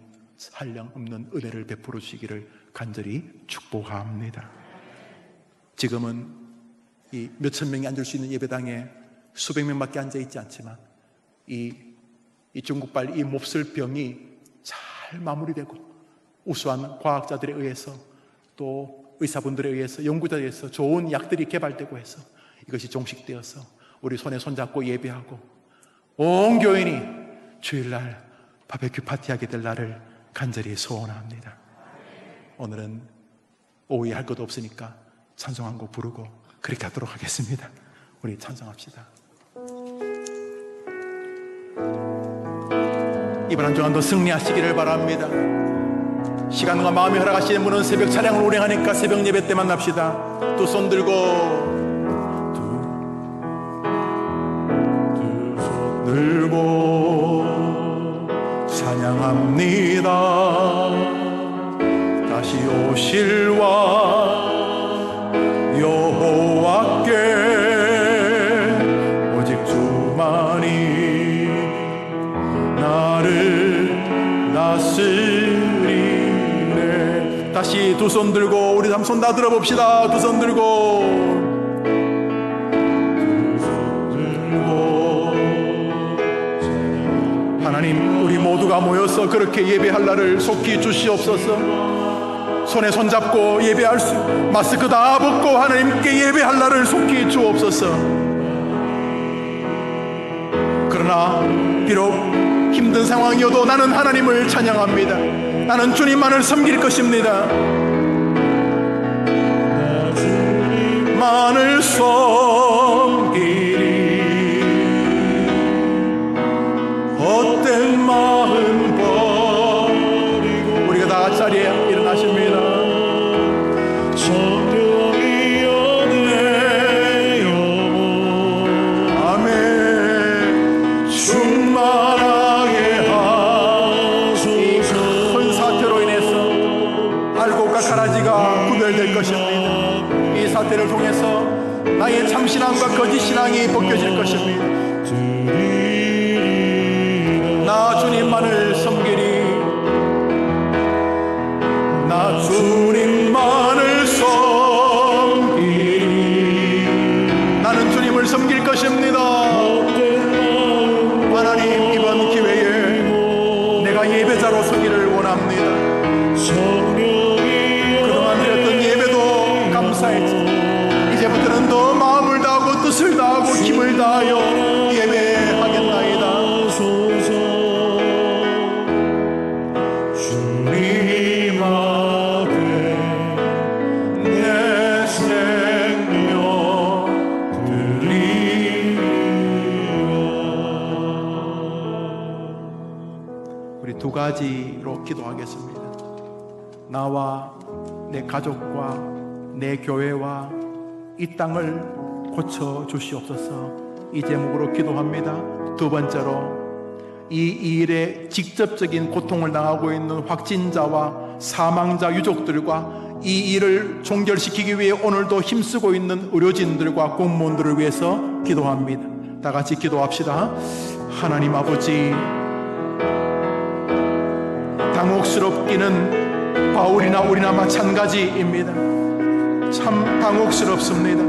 Speaker 1: 한량없는 은혜를 베풀어 주시기를 간절히 축복합니다. 지금은 이 몇천 명이 앉을 수 있는 예배당에 수백 명밖에 앉아 있지 않지만 이 중국발 이 몹쓸 병이 잘 마무리되고 우수한 과학자들에 의해서, 또 의사분들에 의해서, 연구자에 의해서 좋은 약들이 개발되고 해서 이것이 종식되어서 우리 손에 손잡고 예배하고 온 교인이 주일날 바베큐 파티하게 될 날을 간절히 소원합니다. 오늘은 오후에 할 것도 없으니까 찬송 한 곡 부르고 그렇게 하도록 하겠습니다. 우리 찬송합시다. 이번 한 주간도 승리하시기를 바랍니다. 시간과 마음이 허락하시는 분은 새벽 찬양을 운행하니까 새벽 예배 때 만납시다. 두 손 들고 두 손 들고 찬양합니다. 다시 오실와 여호와께 오직 주만이 나를 다스리네. 다시 두 손 들고 우리 한 손 다 들어봅시다. 두 손 들고 하나님, 우리 모두가 모여서 그렇게 예배할 날을 속히 주시옵소서. 손에 손잡고 예배할 수, 마스크 다 벗고 하나님께 예배할 날을 속히 주옵소서. 그러나 비록 힘든 상황이어도 나는 하나님을 찬양합니다. 나는 주님만을 섬길 것입니다. 주님만을 섬기리. 헛된 마음 버리고. 우리가 다 같이 자리에 일어나십니다. 성령이여 내 영혼 아멘 충만하게 하소서. 이 큰 사태로 인해서 알곡과 가라지가 구별될 것입니다. 이 사태를 통해서 나의 참신앙과 거짓신앙이 벗겨질 것입니다. 나 주님만을 섬기리. 나 주님만을 섬기리. 나는 주님을 섬길 것입니다. 하나님, 이번 기회에 내가 예배자로 서기를 원합니다. 그동안 드렸던 예배도 감사했지. 이제부터는 더 마음을 다하고 뜻을 다하고 힘을 다하여 예배하겠나이다. 주님 앞에 내 생명 드리라. 우리 두 가지로 기도하겠습니다. 나와 내 가족과 내 교회와 이 땅을 고쳐 주시옵소서. 이 제목으로 기도합니다. 두 번째로, 이 일에 직접적인 고통을 당하고 있는 확진자와 사망자 유족들과 이 일을 종결시키기 위해 오늘도 힘쓰고 있는 의료진들과 공무원들을 위해서 기도합니다. 다 같이 기도합시다. 하나님 아버지, 당혹스럽기는 바울이나 우리나 마찬가지입니다. 참 당혹스럽습니다.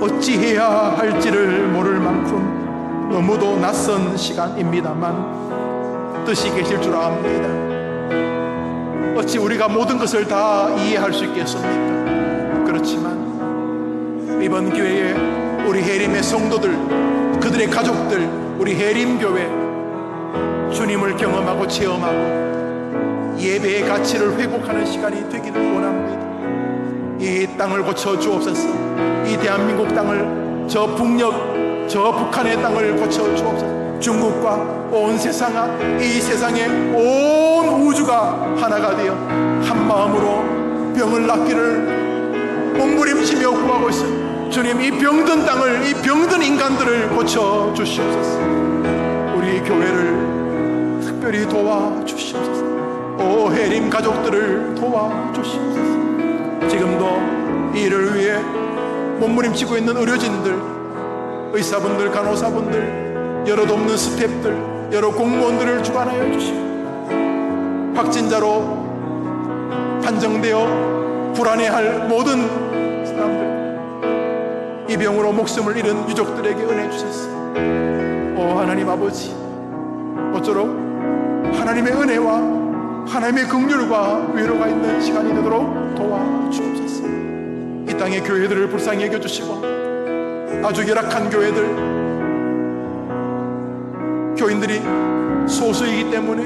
Speaker 1: 어찌해야 할지를 모를 만큼 너무도 낯선 시간입니다만 뜻이 계실 줄 압니다. 어찌 우리가 모든 것을 다 이해할 수 있겠습니까? 그렇지만 이번 기회에 우리 해림의 성도들, 그들의 가족들, 우리 해림교회 주님을 경험하고 체험하고 예배의 가치를 회복하는 시간이 되기를 원합니다. 이 땅을 고쳐 주옵소서. 이 대한민국 땅을, 저 북녘, 저 북한의 땅을 고쳐 주옵소서. 중국과 온 세상아, 이 세상의 온 우주가 하나가 되어 한 마음으로 병을 낫기를 몸부림치며 구하고 있습니다. 주님, 이 병든 땅을, 이 병든 인간들을 고쳐 주시옵소서. 우리 교회를 특별히 도와 주시옵소서. 오 해림 가족들을 도와 주시옵소서. 지금도 이를 위해 몸부림치고 있는 의료진들, 의사분들, 간호사분들, 여러 돕는 스태프들, 여러 공무원들을 주관하여 주시고, 확진자로 판정되어 불안해할 모든 사람들, 이 병으로 목숨을 잃은 유족들에게 은혜 주셨어. 오 하나님 아버지, 어쩌록 하나님의 은혜와 하나님의 긍휼과 위로가 있는 시간이 되도록 도와주옵소서. 이 땅의 교회들을 불쌍히 여겨주시고, 아주 열악한 교회들, 교인들이 소수이기 때문에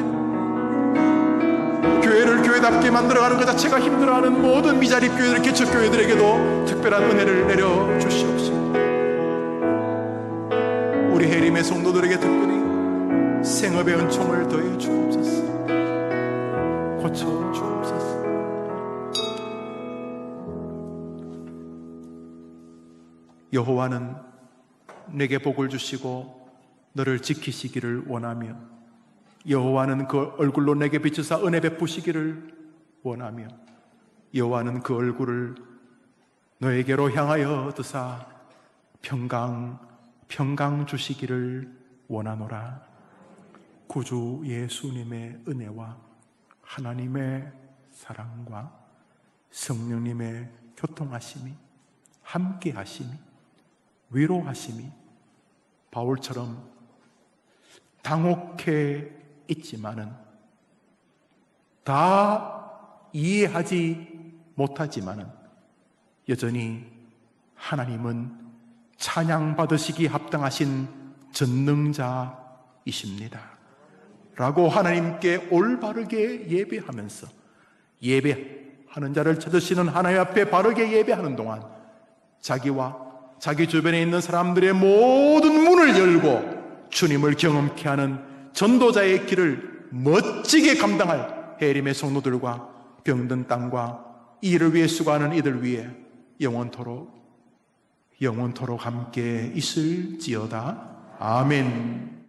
Speaker 1: 교회를 교회답게 만들어가는 것 자체가 힘들어하는 모든 미자립 교회들, 개척교회들에게도 특별한 은혜를 내려주시옵소서. 우리 해림의 성도들에게 특별히 생업의 은총을 더해 주옵소서. 고쳐 주옵소서. 여호와는 내게 복을 주시고 너를 지키시기를 원하며, 여호와는 그 얼굴로 내게 비추사 은혜 베푸시기를 원하며, 여호와는 그 얼굴을 너에게로 향하여 드사 평강 주시기를 원하노라. 구주 예수님의 은혜와 하나님의 사랑과 성령님의 교통하심이, 함께하심이, 위로하심이 바울처럼 당혹해 있지만은, 다 이해하지 못하지만은 여전히 하나님은 찬양받으시기 합당하신 전능자이십니다 라고 하나님께 올바르게 예배하면서, 예배하는 자를 찾으시는 하나님 앞에 바르게 예배하는 동안 자기와 자기 주변에 있는 사람들의 모든 문을 열고 주님을 경험케 하는 전도자의 길을 멋지게 감당할 해림의 성도들과 병든 땅과 이를 위해 수고하는 이들 위해 영원토록 함께 있을지어다. 아멘.